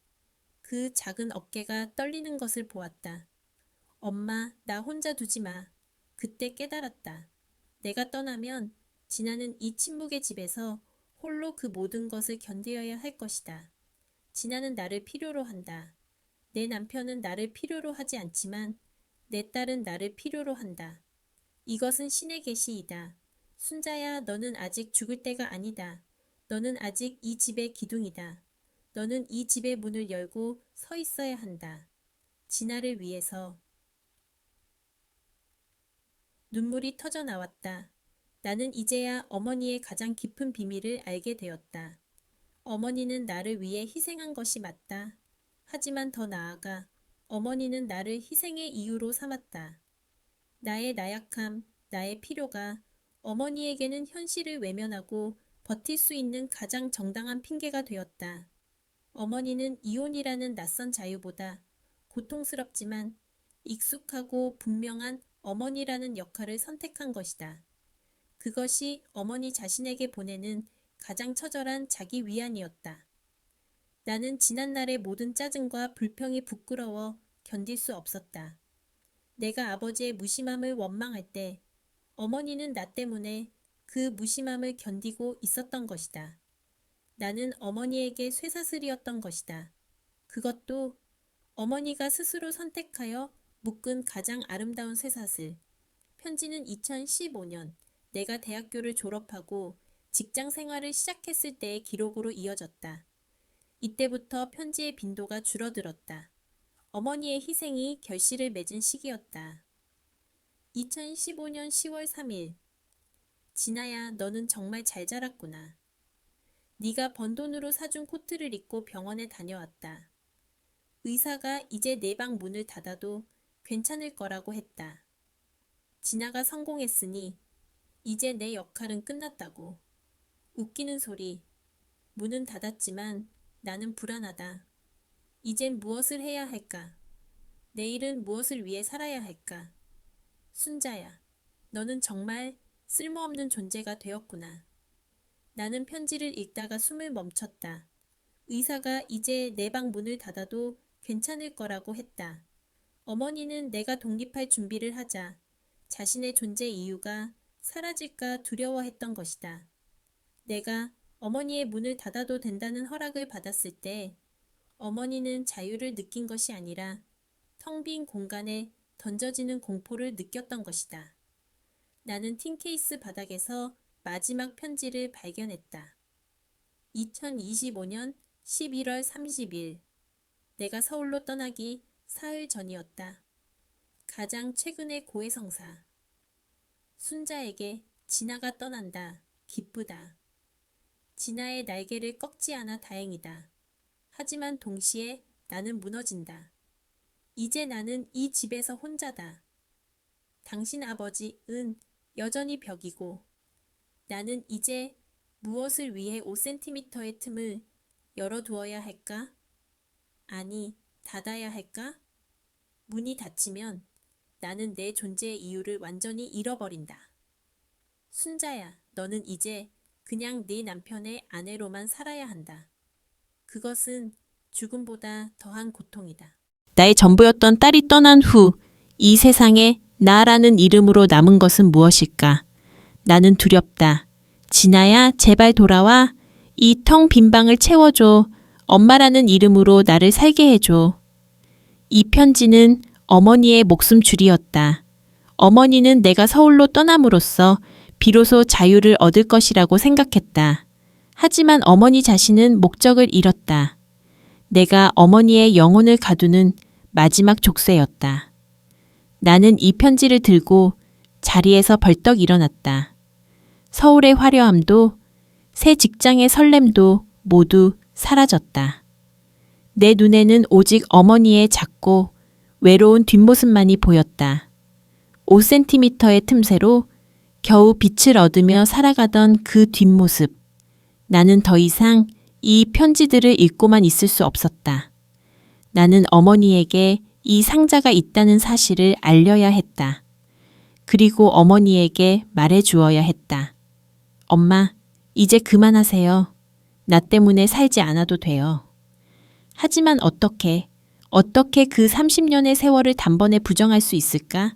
A: 그 작은 어깨가 떨리는 것을 보았다. 엄마, 나 혼자 두지 마. 그때 깨달았다. 내가 떠나면 진아는 이 침묵의 집에서 홀로 그 모든 것을 견뎌야 할 것이다. 진아는 나를 필요로 한다. 내 남편은 나를 필요로 하지 않지만 내 딸은 나를 필요로 한다. 이것은 신의 계시이다. 순자야, 너는 아직 죽을 때가 아니다. 너는 아직 이 집의 기둥이다. 너는 이 집의 문을 열고 서 있어야 한다. 진아를 위해서. 눈물이 터져 나왔다. 나는 이제야 어머니의 가장 깊은 비밀을 알게 되었다. 어머니는 나를 위해 희생한 것이 맞다. 하지만 더 나아가 어머니는 나를 희생의 이유로 삼았다. 나의 나약함, 나의 필요가 어머니에게는 현실을 외면하고 버틸 수 있는 가장 정당한 핑계가 되었다. 어머니는 이혼이라는 낯선 자유보다 고통스럽지만 익숙하고 분명한 어머니라는 역할을 선택한 것이다. 그것이 어머니 자신에게 보내는 가장 처절한 자기 위안이었다. 나는 지난날의 모든 짜증과 불평이 부끄러워 견딜 수 없었다. 내가 아버지의 무심함을 원망할 때 어머니는 나 때문에 그 무심함을 견디고 있었던 것이다. 나는 어머니에게 쇠사슬이었던 것이다. 그것도 어머니가 스스로 선택하여 묶은 가장 아름다운 쇠사슬. 편지는 2015년 내가 대학교를 졸업하고 직장 생활을 시작했을 때의 기록으로 이어졌다. 이때부터 편지의 빈도가 줄어들었다. 어머니의 희생이 결실을 맺은 시기였다. 2015년 10월 3일. 진아야, 너는 정말 잘 자랐구나. 네가 번 돈으로 사준 코트를 입고 병원에 다녀왔다. 의사가 이제 내 방 문을 닫아도 괜찮을 거라고 했다. 진아가 성공했으니 이제 내 역할은 끝났다고. 웃기는 소리. 문은 닫았지만 나는 불안하다. 이젠 무엇을 해야 할까? 내일은 무엇을 위해 살아야 할까? 순자야, 너는 정말 쓸모없는 존재가 되었구나. 나는 편지를 읽다가 숨을 멈췄다. 의사가 이제 내 방 문을 닫아도 괜찮을 거라고 했다. 어머니는 내가 독립할 준비를 하자 자신의 존재 이유가 사라질까 두려워했던 것이다. 내가 어머니의 문을 닫아도 된다는 허락을 받았을 때 어머니는 자유를 느낀 것이 아니라 텅 빈 공간에 던져지는 공포를 느꼈던 것이다. 나는 틴케이스 바닥에서 마지막 편지를 발견했다. 2025년 11월 30일. 내가 서울로 떠나기 사흘 전이었다. 가장 최근의 고해성사. 순자에게 진아가 떠난다. 기쁘다. 진아의 날개를 꺾지 않아 다행이다. 하지만 동시에 나는 무너진다. 이제 나는 이 집에서 혼자다. 당신 아버지은 여전히 벽이고 나는 이제 무엇을 위해 5cm의 틈을 열어두어야 할까? 아니, 닫아야 할까? 문이 닫히면 나는 내 존재의 이유를 완전히 잃어버린다. 순자야, 너는 이제 그냥 네 남편의 아내로만 살아야 한다. 그것은 죽음보다 더한 고통이다. 나의 전부였던 딸이 떠난 후 이 세상에 나라는 이름으로 남은 것은 무엇일까? 나는 두렵다. 진아야, 제발 돌아와. 이 텅 빈 방을 채워줘. 엄마라는 이름으로 나를 살게 해줘. 이 편지는 어머니의 목숨줄이었다. 어머니는 내가 서울로 떠남으로써 비로소 자유를 얻을 것이라고 생각했다. 하지만 어머니 자신은 목적을 잃었다. 내가 어머니의 영혼을 가두는 마지막 족쇄였다. 나는 이 편지를 들고 자리에서 벌떡 일어났다. 서울의 화려함도 새 직장의 설렘도 모두 사라졌다. 내 눈에는 오직 어머니의 작고 외로운 뒷모습만이 보였다. 5cm의 틈새로 겨우 빛을 얻으며 살아가던 그 뒷모습. 나는 더 이상 이 편지들을 읽고만 있을 수 없었다. 나는 어머니에게 이 상자가 있다는 사실을 알려야 했다. 그리고 어머니에게 말해 주어야 했다. 엄마, 이제 그만하세요. 나 때문에 살지 않아도 돼요. 하지만 어떻게 그 30년의 세월을 단번에 부정할 수 있을까?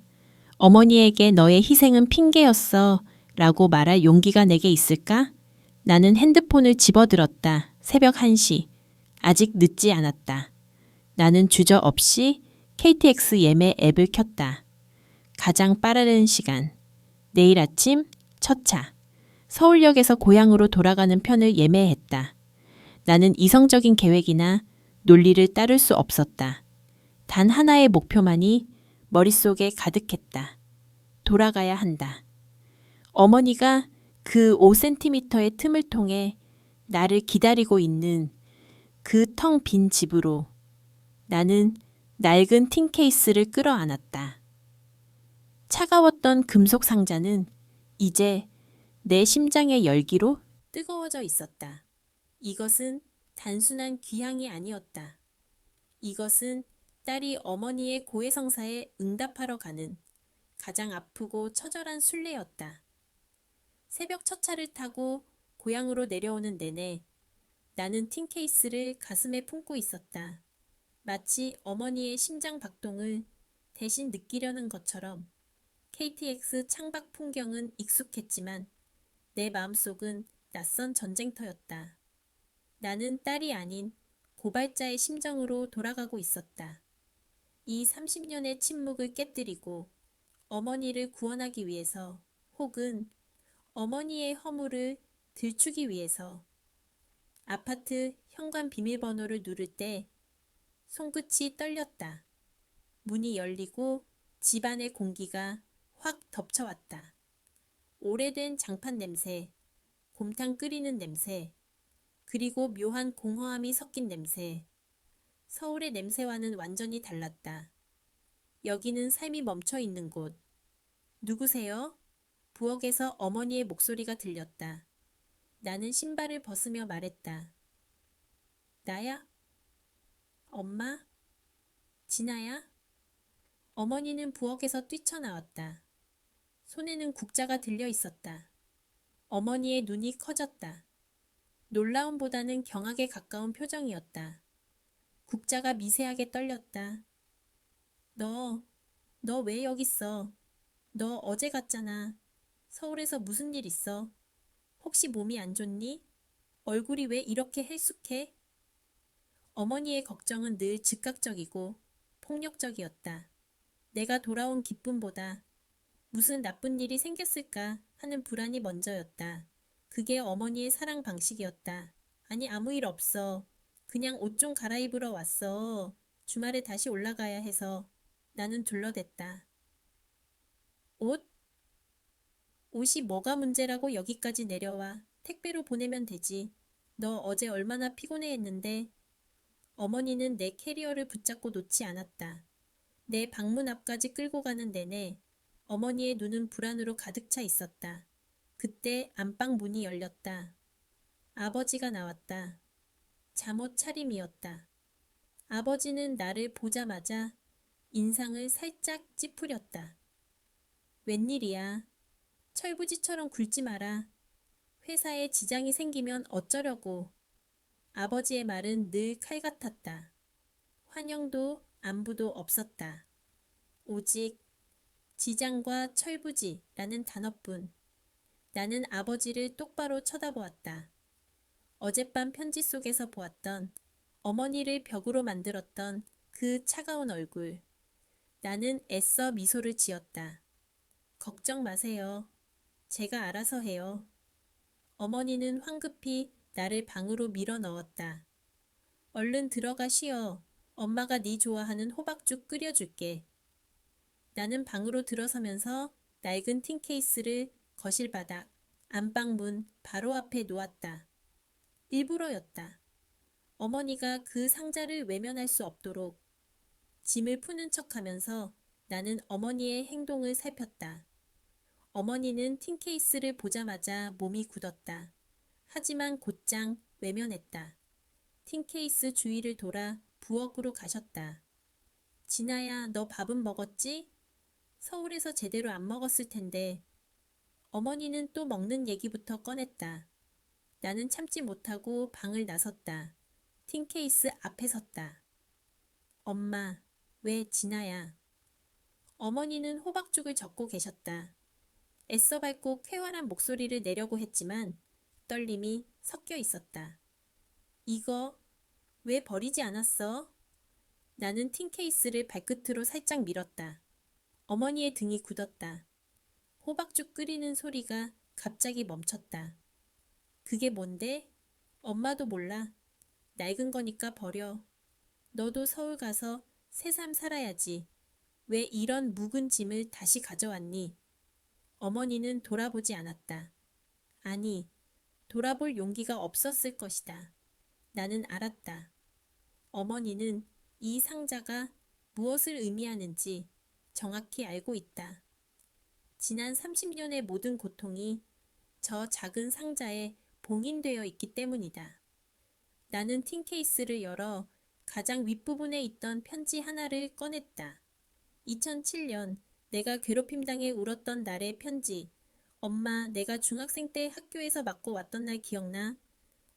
A: 어머니에게 너의 희생은 핑계였어 라고 말할 용기가 내게 있을까? 나는 핸드폰을 집어들었다. 새벽 1시. 아직 늦지 않았다. 나는 주저없이 KTX 예매 앱을 켰다. 가장 빠른 시간. 내일 아침 첫 차. 서울역에서 고향으로 돌아가는 편을 예매했다. 나는 이성적인 계획이나 논리를 따를 수 없었다. 단 하나의 목표만이 머릿속에 가득했다. 돌아가야 한다. 어머니가 그 5cm의 틈을 통해 나를 기다리고 있는 그 텅 빈 집으로. 나는 낡은 틴 케이스를 끌어안았다. 차가웠던 금속 상자는 이제 내 심장의 열기로 뜨거워져 있었다. 이것은 단순한 귀향이 아니었다. 이것은 딸이 어머니의 고해성사에 응답하러 가는 가장 아프고 처절한 순례였다. 새벽 첫 차를 타고 고향으로 내려오는 내내 나는 틴 케이스를 가슴에 품고 있었다. 마치 어머니의 심장 박동을 대신 느끼려는 것처럼. KTX 창밖 풍경은 익숙했지만 내 마음속은 낯선 전쟁터였다. 나는 딸이 아닌 고발자의 심정으로 돌아가고 있었다. 이 30년의 침묵을 깨뜨리고 어머니를 구원하기 위해서, 혹은 어머니의 허물을 들추기 위해서. 아파트 현관 비밀번호를 누를 때 손끝이 떨렸다. 문이 열리고 집안의 공기가 확 덮쳐왔다. 오래된 장판 냄새, 곰탕 끓이는 냄새, 그리고 묘한 공허함이 섞인 냄새. 서울의 냄새와는 완전히 달랐다. 여기는 삶이 멈춰 있는 곳. 누구세요? 부엌에서 어머니의 목소리가 들렸다. 나는 신발을 벗으며 말했다. 나야? 엄마? 진아야? 어머니는 부엌에서 뛰쳐나왔다. 손에는 국자가 들려 있었다. 어머니의 눈이 커졌다. 놀라움보다는 경악에 가까운 표정이었다. 국자가 미세하게 떨렸다. 너 왜 여기 있어? 너 어제 갔잖아. 서울에서 무슨 일 있어? 혹시 몸이 안 좋니? 얼굴이 왜 이렇게 her숙해? 어머니의 걱정은 늘 즉각적이고 폭력적이었다. 내가 돌아온 기쁨보다 무슨 나쁜 일이 생겼을까 하는 불안이 먼저였다. 그게 어머니의 사랑 방식이었다. 아니, 아무 일 없어. 그냥 옷 좀 갈아입으러 왔어. 주말에 다시 올라가야 해서. 나는 둘러댔다. 옷? 옷이 뭐가 문제라고 여기까지 내려와. 택배로 보내면 되지. 너 어제 얼마나 피곤해했는데. 어머니는 내 캐리어를 붙잡고 놓지 않았다. 내 방문 앞까지 끌고 가는 내내 어머니의 눈은 불안으로 가득 차 있었다. 그때 안방 문이 열렸다. 아버지가 나왔다. 잠옷 차림이었다. 아버지는 나를 보자마자 인상을 살짝 찌푸렸다. 웬일이야? 철부지처럼 굴지 마라. 회사에 지장이 생기면 어쩌려고. 아버지의 말은 늘 칼 같았다. 환영도 안부도 없었다. 오직 지장과 철부지라는 단어뿐. 나는 아버지를 똑바로 쳐다보았다. 어젯밤 편지 속에서 보았던 어머니를 벽으로 만들었던 그 차가운 얼굴. 나는 애써 미소를 지었다. 걱정 마세요. 제가 알아서 해요. 어머니는 황급히 나를 방으로 밀어 넣었다. 얼른 들어가 쉬어. 엄마가 네 좋아하는 호박죽 끓여줄게. 나는 방으로 들어서면서 낡은 틴 케이스를 거실 바닥, 안방문 바로 앞에 놓았다. 일부러였다. 어머니가 그 상자를 외면할 수 없도록. 짐을 푸는 척하면서 나는 어머니의 행동을 살폈다. 어머니는 틴 케이스를 보자마자 몸이 굳었다. 하지만 곧장 외면했다. 틴 케이스 주위를 돌아 부엌으로 가셨다. 진아야, 너 밥은 먹었지? 서울에서 제대로 안 먹었을 텐데. 어머니는 또 먹는 얘기부터 꺼냈다. 나는 참지 못하고 방을 나섰다. 틴 케이스 앞에 섰다. 엄마, 왜 진아야? 어머니는 호박죽을 젓고 계셨다. 애써 밝고 쾌활한 목소리를 내려고 했지만 떨림이 섞여 있었다. 이거 왜 버리지 않았어? 나는 틴 케이스를 발끝으로 살짝 밀었다. 어머니의 등이 굳었다. 호박죽 끓이는 소리가 갑자기 멈췄다. 그게 뭔데? 엄마도 몰라. 낡은 거니까 버려. 너도 서울 가서 새삼 살아야지. 왜 이런 묵은 짐을 다시 가져왔니? 어머니는 돌아보지 않았다. 아니, 돌아볼 용기가 없었을 것이다. 나는 알았다. 어머니는 이 상자가 무엇을 의미하는지 정확히 알고 있다. 지난 30년의 모든 고통이 저 작은 상자에 봉인되어 있기 때문이다. 나는 틴 케이스를 열어 가장 윗부분에 있던 편지 하나를 꺼냈다. 2007년 내가 괴롭힘 당해 울었던 날의 편지. 엄마, 내가 중학생 때 학교에서 맞고 왔던 날 기억나?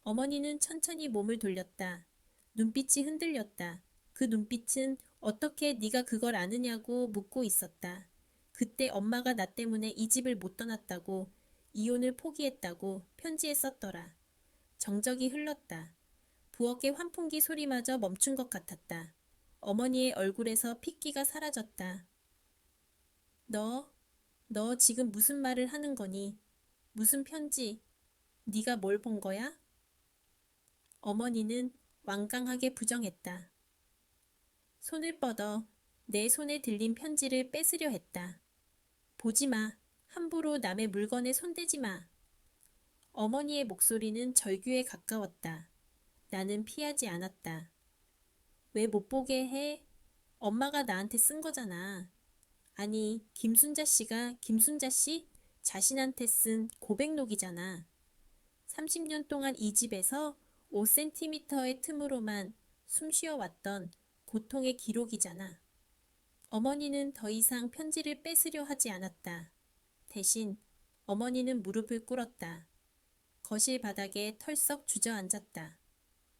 A: 어머니는 천천히 몸을 돌렸다. 눈빛이 흔들렸다. 그 눈빛은 어떻게 네가 그걸 아느냐고 묻고 있었다. 그때 엄마가 나 때문에 이 집을 못 떠났다고, 이혼을 포기했다고 편지에 썼더라. 정적이 흘렀다. 부엌의 환풍기 소리마저 멈춘 것 같았다. 어머니의 얼굴에서 핏기가 사라졌다. 너, 너 지금 무슨 말을 하는 거니? 무슨 편지? 네가 뭘 본 거야? 어머니는 완강하게 부정했다. 손을 뻗어 내 손에 들린 편지를 뺏으려 했다. 보지 마. 함부로 남의 물건에 손대지 마. 어머니의 목소리는 절규에 가까웠다. 나는 피하지 않았다. 왜 못 보게 해? 엄마가 나한테 쓴 거잖아. 아니, 김순자 씨가 김순자 씨 자신한테 쓴 고백록이잖아. 30년 동안 이 집에서 5cm의 틈으로만 숨 쉬어왔던 고통의 기록이잖아. 어머니는 더 이상 편지를 뺏으려 하지 않았다. 대신 어머니는 무릎을 꿇었다. 거실 바닥에 털썩 주저앉았다.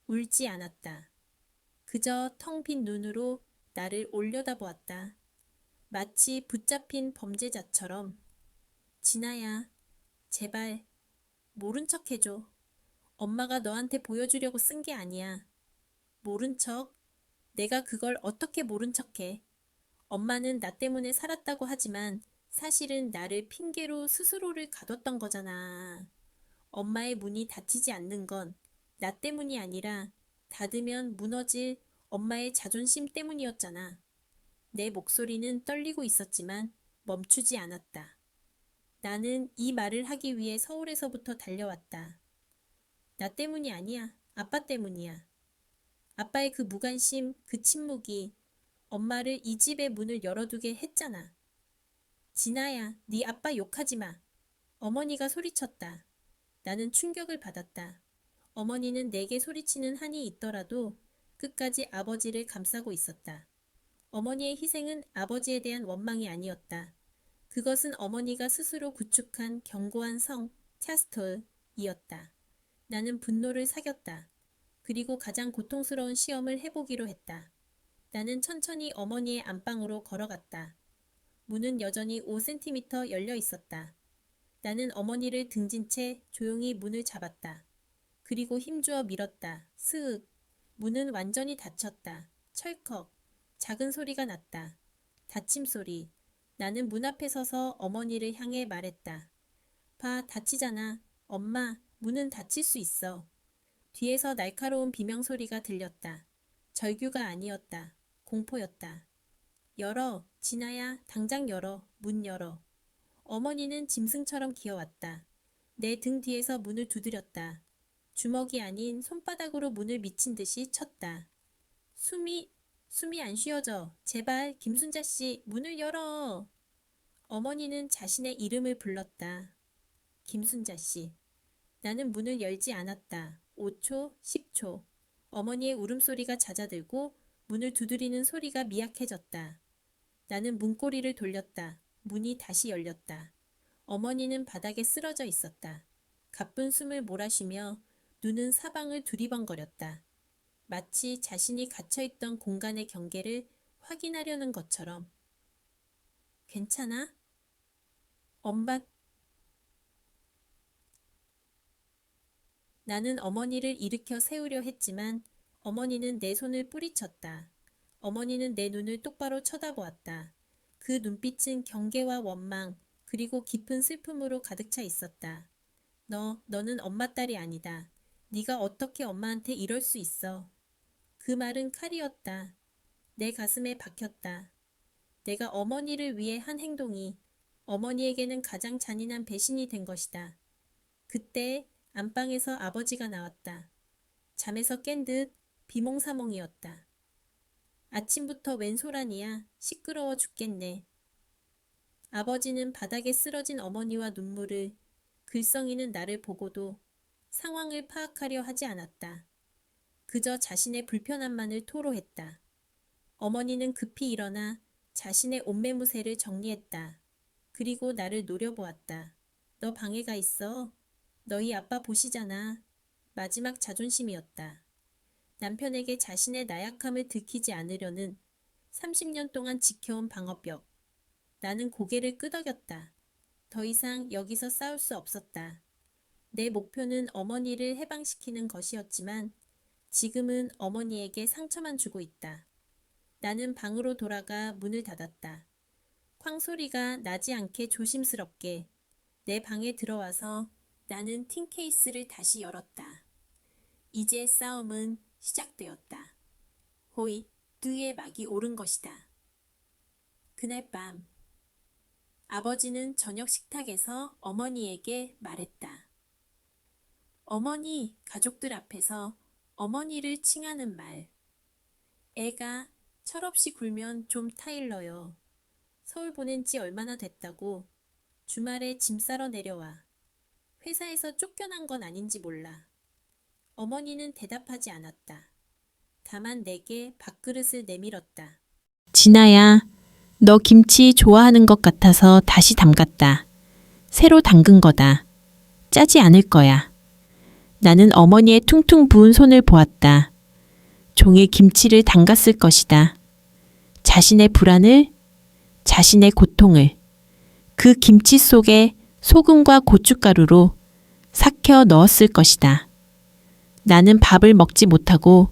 A: 울지 않았다. 그저 텅 빈 눈으로 나를 올려다보았다. 마치 붙잡힌 범죄자처럼. 진아야, 제발 모른 척 해줘. 엄마가 너한테 보여주려고 쓴 게 아니야. 모른 척? 내가 그걸 어떻게 모른 척해. 엄마는 나 때문에 살았다고 하지만 사실은 나를 핑계로 스스로를 가뒀던 거잖아. 엄마의 문이 닫히지 않는 건 나 때문이 아니라 닫으면 무너질 엄마의 자존심 때문이었잖아. 내 목소리는 떨리고 있었지만 멈추지 않았다. 나는 이 말을 하기 위해 서울에서부터 달려왔다. 나 때문이 아니야. 아빠 때문이야. 아빠의 그 무관심, 그 침묵이 엄마를 이 집의 문을 열어두게 했잖아. 진아야, 네 아빠 욕하지 마. 어머니가 소리쳤다. 나는 충격을 받았다. 어머니는 내게 소리치는 한이 있더라도 끝까지 아버지를 감싸고 있었다. 어머니의 희생은 아버지에 대한 원망이 아니었다. 그것은 어머니가 스스로 구축한 견고한 성, 티아스톨이었다. 나는 분노를 사겼다. 그리고 가장 고통스러운 시험을 해보기로 했다. 나는 천천히 어머니의 안방으로 걸어갔다. 문은 여전히 5cm 열려 있었다. 나는 어머니를 등진 채 조용히 문을 잡았다. 그리고 힘주어 밀었다. 스윽. 문은 완전히 닫혔다. 철컥. 작은 소리가 났다. 닫힘 소리. 나는 문 앞에 서서 어머니를 향해 말했다. 봐, 닫히잖아. 엄마, 문은 닫힐 수 있어. 뒤에서 날카로운 비명소리가 들렸다. 절규가 아니었다. 공포였다. 열어, 진아야, 당장 열어, 문 열어. 어머니는 짐승처럼 기어왔다. 내 등 뒤에서 문을 두드렸다. 주먹이 아닌 손바닥으로 문을 미친 듯이 쳤다. 숨이 안 쉬어져. 제발, 김순자 씨, 문을 열어. 어머니는 자신의 이름을 불렀다. 김순자 씨. 나는 문을 열지 않았다. 5초, 10초. 어머니의 울음소리가 잦아들고 문을 두드리는 소리가 미약해졌다. 나는 문고리를 돌렸다. 문이 다시 열렸다. 어머니는 바닥에 쓰러져 있었다. 가쁜 숨을 몰아쉬며 눈은 사방을 두리번거렸다. 마치 자신이 갇혀있던 공간의 경계를 확인하려는 것처럼. 괜찮아? 엄마. 나는 어머니를 일으켜 세우려 했지만 어머니는 내 손을 뿌리쳤다. 어머니는 내 눈을 똑바로 쳐다보았다. 그 눈빛은 경계와 원망, 그리고 깊은 슬픔으로 가득 차 있었다. 너는 엄마 딸이 아니다. 네가 어떻게 엄마한테 이럴 수 있어. 그 말은 칼이었다. 내 가슴에 박혔다. 내가 어머니를 위해 한 행동이 어머니에게는 가장 잔인한 배신이 된 것이다. 그때 안방에서 아버지가 나왔다. 잠에서 깬 듯 비몽사몽이었다. 아침부터 웬 소란이야. 시끄러워 죽겠네. 아버지는 바닥에 쓰러진 어머니와 눈물을, 글썽이는 나를 보고도 상황을 파악하려 하지 않았다. 그저 자신의 불편함만을 토로했다. 어머니는 급히 일어나 자신의 옷매무새를 정리했다. 그리고 나를 노려보았다. 너 방해가 있어. 너희 아빠 보시잖아. 마지막 자존심이었다. 남편에게 자신의 나약함을 들키지 않으려는 30년 동안 지켜온 방어벽. 나는 고개를 끄덕였다. 더 이상 여기서 싸울 수 없었다. 내 목표는 어머니를 해방시키는 것이었지만 지금은 어머니에게 상처만 주고 있다. 나는 방으로 돌아가 문을 닫았다. 쾅 소리가 나지 않게 조심스럽게 내 방에 들어와서 나는 틴 케이스를 다시 열었다. 이제 싸움은 시작되었다. 호잇, 뜨의 막이 오른 것이다. 그날 밤, 아버지는 저녁 식탁에서 어머니에게 말했다. 어머니, 가족들 앞에서 어머니를 칭하는 말. 애가 철없이 굴면 좀 타일러요. 서울 보낸 지 얼마나 됐다고. 주말에 짐 싸러 내려와. 회사에서 쫓겨난 건 아닌지 몰라. 어머니는 대답하지 않았다. 다만 내게 밥그릇을 내밀었다.
B: 진아야, 너 김치 좋아하는 것 같아서 다시 담갔다. 새로 담근 거다. 짜지 않을 거야. 나는 어머니의 퉁퉁 부은 손을 보았다. 종일 김치를 담갔을 것이다. 자신의 불안을, 자신의 고통을 그 김치 속에 소금과 고춧가루로 삭혀 넣었을 것이다. 나는 밥을 먹지 못하고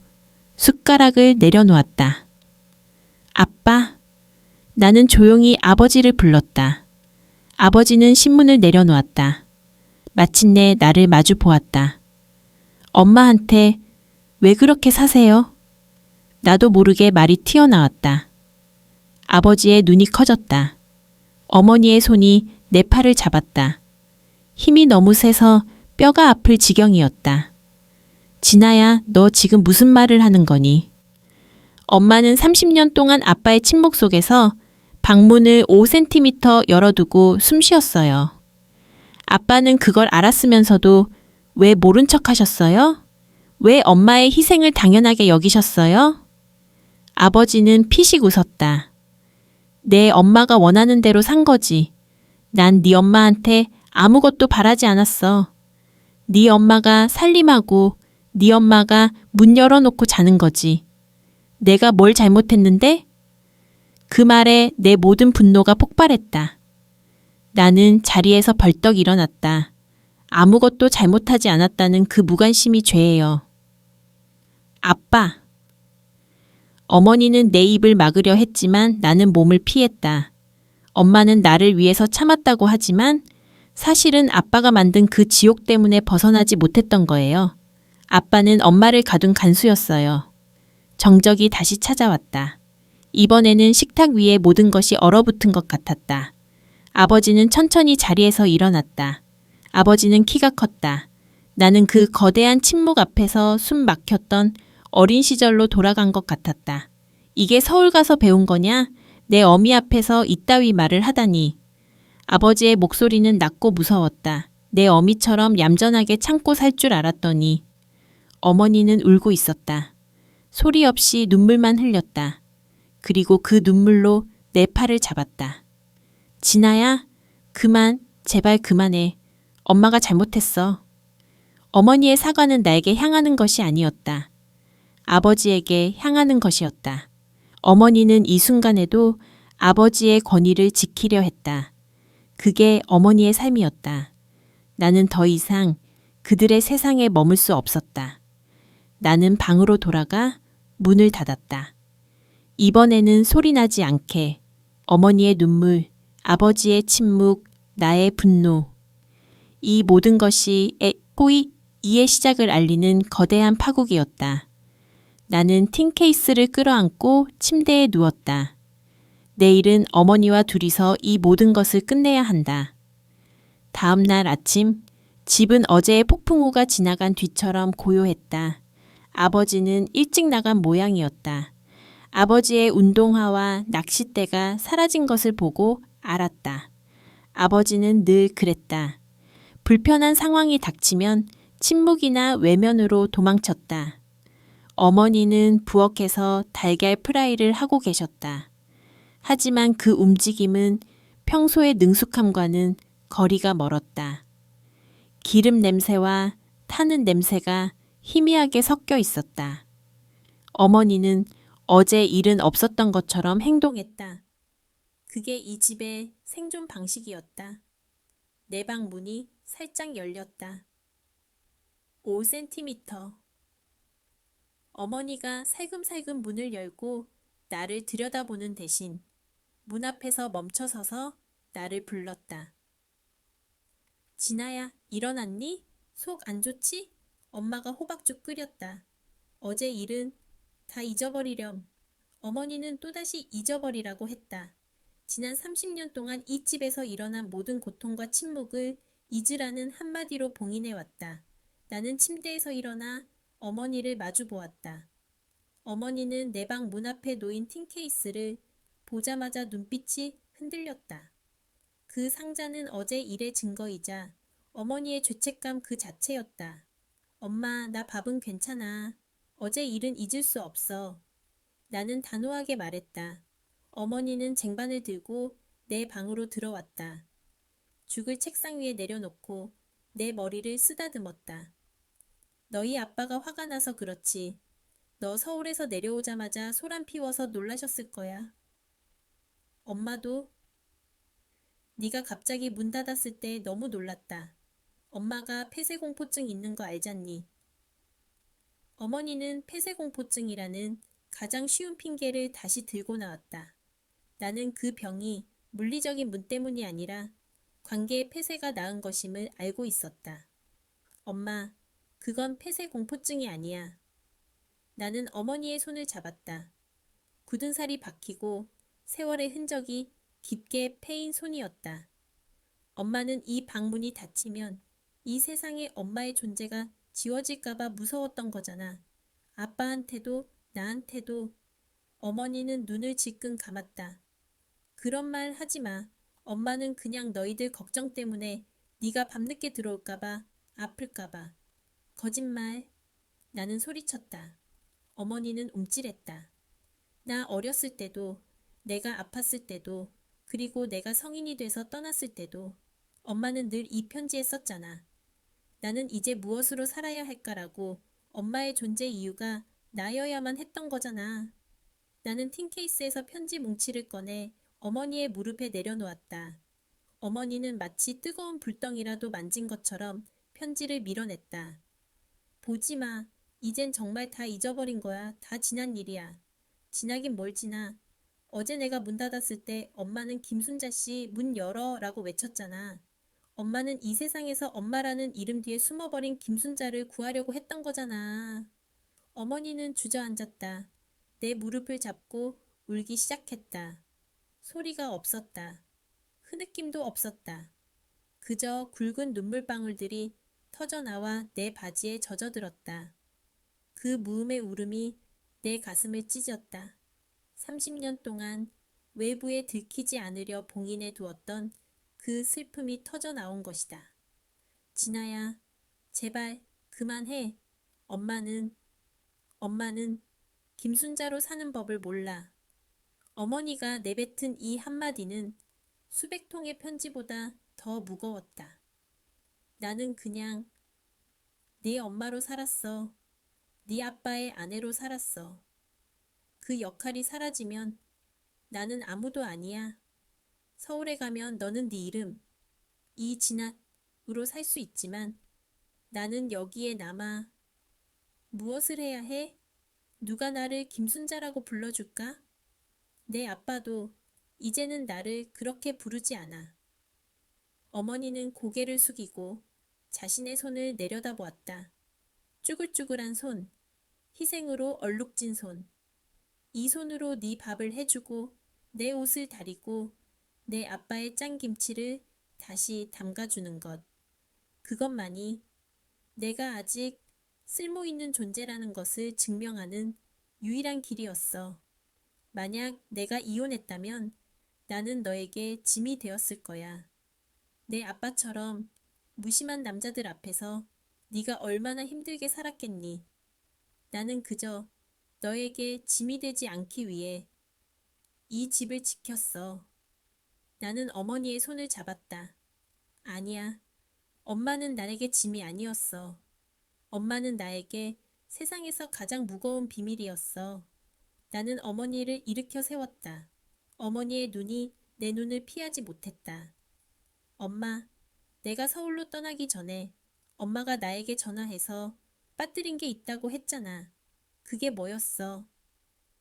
B: 숟가락을 내려놓았다. 아빠. 나는 조용히 아버지를 불렀다. 아버지는 신문을 내려놓았다. 마침내 나를 마주 보았다. 엄마한테 왜 그렇게 사세요? 나도 모르게 말이 튀어나왔다. 아버지의 눈이 커졌다. 어머니의 손이 내 팔을 잡았다. 힘이 너무 세서 뼈가 아플 지경이었다. 진아야, 너 지금 무슨 말을 하는 거니? 엄마는 30년 동안 아빠의 침묵 속에서 방문을 5cm 열어두고 숨 쉬었어요. 아빠는 그걸 알았으면서도 왜 모른 척 하셨어요? 왜 엄마의 희생을 당연하게 여기셨어요? 아버지는 피식 웃었다. 내 엄마가 원하는 대로 산 거지. 난 네 엄마한테 아무것도 바라지 않았어. 네 엄마가 살림하고 네 엄마가 문 열어놓고 자는 거지. 내가 뭘 잘못했는데? 그 말에 내 모든 분노가 폭발했다. 나는 자리에서 벌떡 일어났다. 아무것도 잘못하지 않았다는 그 무관심이 죄예요. 아빠. 어머니는 내 입을 막으려 했지만 나는 몸을 피했다. 엄마는 나를 위해서 참았다고 하지만 사실은 아빠가 만든 그 지옥 때문에 벗어나지 못했던 거예요. 아빠는 엄마를 가둔 간수였어요. 정적이 다시 찾아왔다. 이번에는 식탁 위에 모든 것이 얼어붙은 것 같았다. 아버지는 천천히 자리에서 일어났다. 아버지는 키가 컸다. 나는 그 거대한 침묵 앞에서 숨 막혔던 어린 시절로 돌아간 것 같았다. 이게 서울 가서 배운 거냐? 내 어미 앞에서 이따위 말을 하다니. 아버지의 목소리는 낮고 무서웠다. 내 어미처럼 얌전하게 참고 살 줄 알았더니. 어머니는 울고 있었다. 소리 없이 눈물만 흘렸다. 그리고 그 눈물로 내 팔을 잡았다. 진아야, 그만, 제발 그만해. 엄마가 잘못했어. 어머니의 사과는 나에게 향하는 것이 아니었다. 아버지에게 향하는 것이었다. 어머니는 이 순간에도 아버지의 권위를 지키려 했다. 그게 어머니의 삶이었다. 나는 더 이상 그들의 세상에 머물 수 없었다. 나는 방으로 돌아가 문을 닫았다. 이번에는 소리나지 않게 어머니의 눈물, 아버지의 침묵, 나의 분노. 이 모든 것이 호의, 이의 시작을 알리는 거대한 파국이었다. 나는 틴 케이스를 끌어안고 침대에 누웠다. 내일은 어머니와 둘이서 이 모든 것을 끝내야 한다. 다음 날 아침, 집은 어제의 폭풍우가 지나간 뒤처럼 고요했다. 아버지는 일찍 나간 모양이었다. 아버지의 운동화와 낚싯대가 사라진 것을 보고 알았다. 아버지는 늘 그랬다. 불편한 상황이 닥치면 침묵이나 외면으로 도망쳤다. 어머니는 부엌에서 달걀 프라이를 하고 계셨다. 하지만 그 움직임은 평소의 능숙함과는 거리가 멀었다. 기름 냄새와 타는 냄새가 희미하게 섞여 있었다. 어머니는 어제 일은 없었던 것처럼 행동했다. 그게 이 집의 생존 방식이었다. 내 방 문이 살짝 열렸다. 5cm. 어머니가 살금살금 문을 열고 나를 들여다보는 대신 문 앞에서 멈춰서서 나를 불렀다. 진아야, 일어났니? 속 안 좋지? 엄마가 호박죽 끓였다. 어제 일은 다 잊어버리렴. 어머니는 또다시 잊어버리라고 했다. 지난 30년 동안 이 집에서 일어난 모든 고통과 침묵을 잊으라는 한마디로 봉인해왔다. 나는 침대에서 일어나 어머니를 마주 보았다. 어머니는 내 방 문 앞에 놓인 틴 케이스를 보자마자 눈빛이 흔들렸다. 그 상자는 어제 일의 증거이자 어머니의 죄책감 그 자체였다. 엄마, 나 밥은 괜찮아. 어제 일은 잊을 수 없어. 나는 단호하게 말했다. 어머니는 쟁반을 들고 내 방으로 들어왔다. 죽을 책상 위에 내려놓고 내 머리를 쓰다듬었다. 너희 아빠가 화가 나서 그렇지. 너 서울에서 내려오자마자 소란 피워서 놀라셨을 거야. 엄마도 네가 갑자기 문 닫았을 때 너무 놀랐다. 엄마가 폐쇄공포증 있는 거 알잖니? 어머니는 폐쇄공포증이라는 가장 쉬운 핑계를 다시 들고 나왔다. 나는 그 병이 물리적인 문 때문이 아니라 관계의 폐쇄가 낳은 것임을 알고 있었다. 엄마, 그건 폐쇄공포증이 아니야. 나는 어머니의 손을 잡았다. 굳은 살이 박히고 세월의 흔적이 깊게 패인 손이었다. 엄마는 이 방문이 닫히면 이 세상에 엄마의 존재가 지워질까봐 무서웠던 거잖아. 아빠한테도 나한테도. 어머니는 눈을 질끈 감았다. 그런 말 하지 마. 엄마는 그냥 너희들 걱정 때문에
A: 네가 밤늦게 들어올까봐, 아플까봐. 거짓말. 나는 소리쳤다. 어머니는 움찔했다. 나 어렸을 때도, 내가 아팠을 때도, 그리고 내가 성인이 돼서 떠났을 때도 엄마는 늘 이 편지에 썼잖아. 나는 이제 무엇으로 살아야 할까라고. 엄마의 존재 이유가 나여야만 했던 거잖아. 나는 틴케이스에서 편지 뭉치를 꺼내 어머니의 무릎에 내려놓았다. 어머니는 마치 뜨거운 불덩이라도 만진 것처럼 편지를 밀어냈다. 보지 마. 이젠 정말 다 잊어버린 거야. 다 지난 일이야. 지나긴 뭘 지나. 어제 내가 문 닫았을 때 엄마는 김순자 씨 문 열어 라고 외쳤잖아. 엄마는 이 세상에서 엄마라는 이름 뒤에 숨어버린 김순자를 구하려고 했던 거잖아. 어머니는 주저앉았다. 내 무릎을 잡고 울기 시작했다. 소리가 없었다. 흐느낌도 없었다. 그저 굵은 눈물방울들이 터져나와 내 바지에 젖어들었다. 그 무음의 울음이 내 가슴을 찢었다. 30년 동안 외부에 들키지 않으려 봉인해 두었던 그 슬픔이 터져나온 것이다. 진아야, 제발 그만해. 엄마는 김순자로 사는 법을 몰라. 어머니가 내뱉은 이 한마디는 수백 통의 편지보다 더 무거웠다. 나는 그냥 네 엄마로 살았어. 네 아빠의 아내로 살았어. 그 역할이 사라지면 나는 아무도 아니야. 서울에 가면 너는 네 이름, 이진아으로 살 수 있지만 나는 여기에 남아. 무엇을 해야 해? 누가 나를 김순자라고 불러줄까? 내 아빠도 이제는 나를 그렇게 부르지 않아. 어머니는 고개를 숙이고 자신의 손을 내려다보았다. 쭈글쭈글한 손, 희생으로 얼룩진 손. 이 손으로 네 밥을 해주고 내 옷을 다리고 내 아빠의 짠 김치를 다시 담가주는 것. 그것만이 내가 아직 쓸모있는 존재라는 것을 증명하는 유일한 길이었어. 만약 내가 이혼했다면 나는 너에게 짐이 되었을 거야. 내 아빠처럼 무심한 남자들 앞에서 네가 얼마나 힘들게 살았겠니. 나는 그저 너에게 짐이 되지 않기 위해 이 집을 지켰어. 나는 어머니의 손을 잡았다. 아니야. 엄마는 나에게 짐이 아니었어. 엄마는 나에게 세상에서 가장 무거운 비밀이었어. 나는 어머니를 일으켜 세웠다. 어머니의 눈이 내 눈을 피하지 못했다. 엄마, 내가 서울로 떠나기 전에 엄마가 나에게 전화해서 빠뜨린 게 있다고 했잖아. 그게 뭐였어?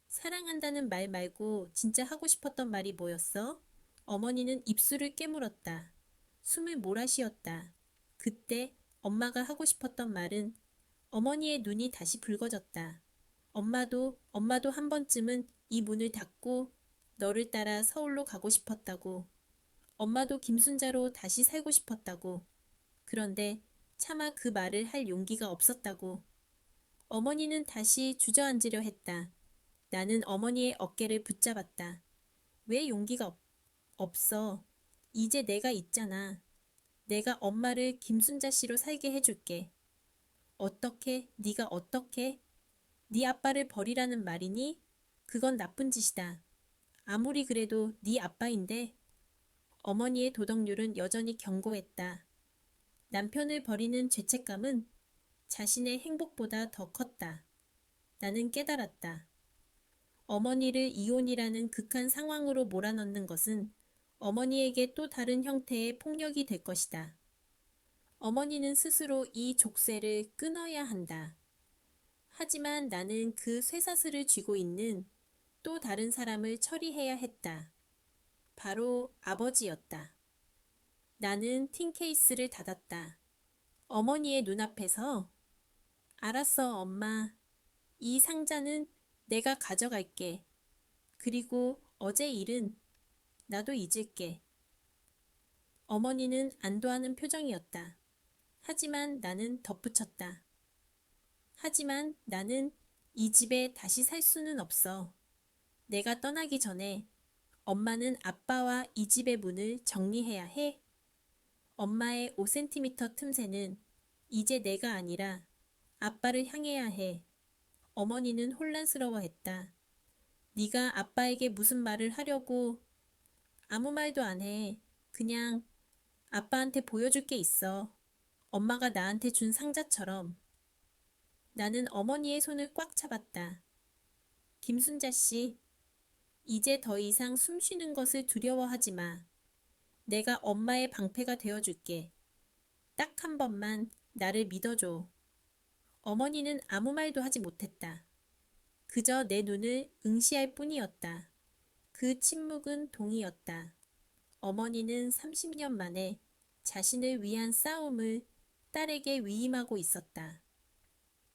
A: 사랑한다는 말 말고 진짜 하고 싶었던 말이 뭐였어? 어머니는 입술을 깨물었다. 숨을 몰아쉬었다. 그때 엄마가 하고 싶었던 말은 어머니의 눈이 다시 붉어졌다. 엄마도 한 번쯤은 이 문을 닫고 너를 따라 서울로 가고 싶었다고. 엄마도 김순자로 다시 살고 싶었다고. 그런데 차마 그 말을 할 용기가 없었다고. 어머니는 다시 주저앉으려 했다. 나는 어머니의 어깨를 붙잡았다. 왜 용기가 없어? 이제 내가 있잖아. 내가 엄마를 김순자 씨로 살게 해줄게. 어떻게? 네가 어떻게? 네 아빠를 버리라는 말이니? 그건 나쁜 짓이다. 아무리 그래도 네 아빠인데. 어머니의 도덕률은 여전히 견고했다. 남편을 버리는 죄책감은 자신의 행복보다 더 컸다. 나는 깨달았다. 어머니를 이혼이라는 극한 상황으로 몰아넣는 것은 어머니에게 또 다른 형태의 폭력이 될 것이다. 어머니는 스스로 이 족쇄를 끊어야 한다. 하지만 나는 그 쇠사슬을 쥐고 있는 또 다른 사람을 처리해야 했다. 바로 아버지였다. 나는 틴 케이스를 닫았다. 어머니의 눈앞에서 알았어, 엄마. 이 상자는 내가 가져갈게. 그리고 어제 일은 나도 잊을게. 어머니는 안도하는 표정이었다. 하지만 나는 덧붙였다. 하지만 나는 이 집에 다시 살 수는 없어. 내가 떠나기 전에 엄마는 아빠와 이 집의 문을 정리해야 해. 엄마의 5cm 틈새는 이제 내가 아니라 아빠를 향해야 해. 어머니는 혼란스러워했다. 네가 아빠에게 무슨 말을 하려고 아무 말도 안 해. 그냥 아빠한테 보여줄 게 있어. 엄마가 나한테 준 상자처럼. 나는 어머니의 손을 꽉 잡았다. 김순자 씨, 이제 더 이상 숨 쉬는 것을 두려워하지 마. 내가 엄마의 방패가 되어줄게. 딱 한 번만 나를 믿어줘. 어머니는 아무 말도 하지 못했다. 그저 내 눈을 응시할 뿐이었다. 그 침묵은 동이었다. 어머니는 30년 만에 자신을 위한 싸움을 딸에게 위임하고 있었다.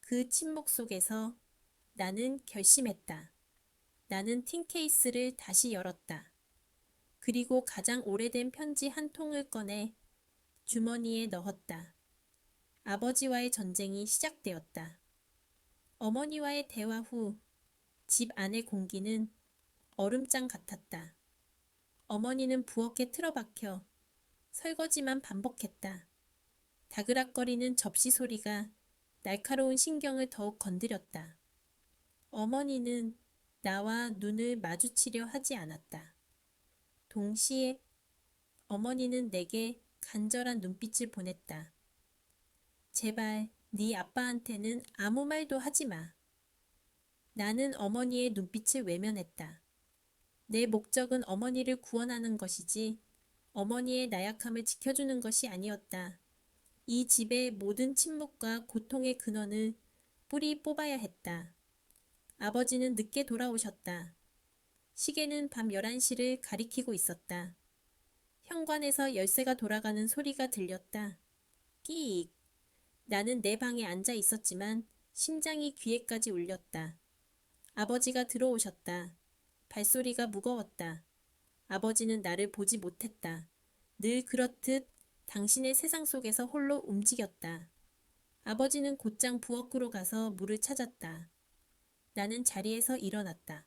A: 그 침묵 속에서 나는 결심했다. 나는 틴 케이스를 다시 열었다. 그리고 가장 오래된 편지 한 통을 꺼내 주머니에 넣었다. 아버지와의 전쟁이 시작되었다. 어머니와의 대화 후 집 안의 공기는 얼음장 같았다. 어머니는 부엌에 틀어박혀 설거지만 반복했다. 다그락거리는 접시 소리가 날카로운 신경을 더욱 건드렸다. 어머니는 나와 눈을 마주치려 하지 않았다. 동시에 어머니는 내게 간절한 눈빛을 보냈다. 제발 네 아빠한테는 아무 말도 하지 마. 나는 어머니의 눈빛을 외면했다. 내 목적은 어머니를 구원하는 것이지 어머니의 나약함을 지켜주는 것이 아니었다. 이 집의 모든 침묵과 고통의 근원을 뿌리 뽑아야 했다. 아버지는 늦게 돌아오셨다. 시계는 밤 11시를 가리키고 있었다. 현관에서 열쇠가 돌아가는 소리가 들렸다. 끼익. 나는 내 방에 앉아 있었지만 심장이 귀에까지 울렸다. 아버지가 들어오셨다. 발소리가 무거웠다. 아버지는 나를 보지 못했다. 늘 그렇듯 당신의 세상 속에서 홀로 움직였다. 아버지는 곧장 부엌으로 가서 물을 찾았다. 나는 자리에서 일어났다.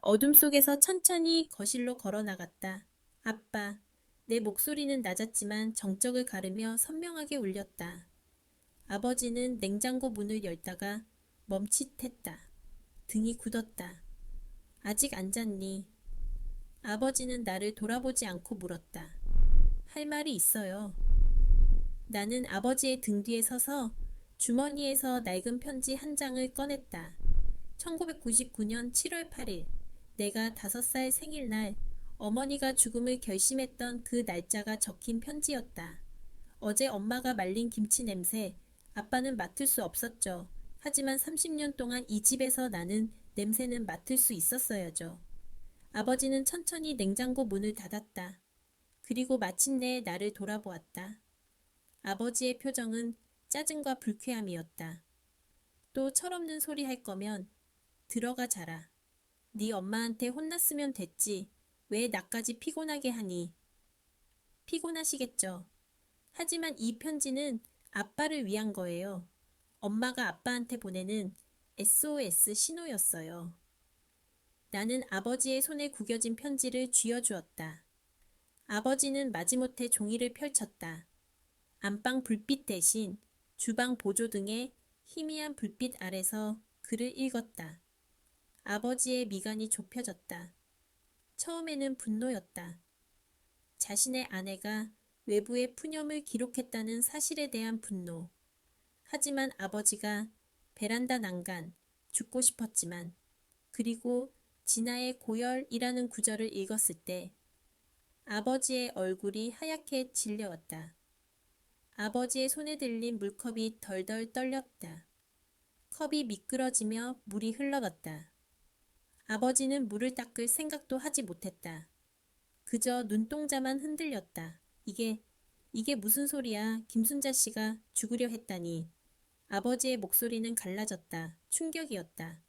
A: 어둠 속에서 천천히 거실로 걸어 나갔다. 아빠, 내 목소리는 낮았지만 정적을 가르며 선명하게 울렸다. 아버지는 냉장고 문을 열다가 멈칫했다. 등이 굳었다. 아직 안 잤니? 아버지는 나를 돌아보지 않고 물었다. 할 말이 있어요. 나는 아버지의 등 뒤에 서서 주머니에서 낡은 편지 한 장을 꺼냈다. 1999년 7월 8일, 내가 5살 생일날 어머니가 죽음을 결심했던 그 날짜가 적힌 편지였다. 어제 엄마가 말린 김치 냄새, 아빠는 맡을 수 없었죠. 하지만 30년 동안 이 집에서 나는 냄새는 맡을 수 있었어야죠. 아버지는 천천히 냉장고 문을 닫았다. 그리고 마침내 나를 돌아보았다. 아버지의 표정은 짜증과 불쾌함이었다. 또 철없는 소리 할 거면 들어가 자라. 네 엄마한테 혼났으면 됐지. 왜 나까지 피곤하게 하니? 피곤하시겠죠. 하지만 이 편지는 아빠를 위한 거예요. 엄마가 아빠한테 보내는 SOS 신호였어요. 나는 아버지의 손에 구겨진 편지를 쥐어주었다. 아버지는 마지못해 종이를 펼쳤다. 안방 불빛 대신 주방 보조등의 희미한 불빛 아래서 글을 읽었다. 아버지의 미간이 좁혀졌다. 처음에는 분노였다. 자신의 아내가 외부의 푸념을 기록했다는 사실에 대한 분노. 하지만 아버지가 베란다 난간, 죽고 싶었지만, 그리고 진아의 고열이라는 구절을 읽었을 때 아버지의 얼굴이 하얗게 질려왔다. 아버지의 손에 들린 물컵이 덜덜 떨렸다. 컵이 미끄러지며 물이 흘러갔다. 아버지는 물을 닦을 생각도 하지 못했다. 그저 눈동자만 흔들렸다. 이게 무슨 소리야? 김순자 씨가 죽으려 했다니. 아버지의 목소리는 갈라졌다. 충격이었다.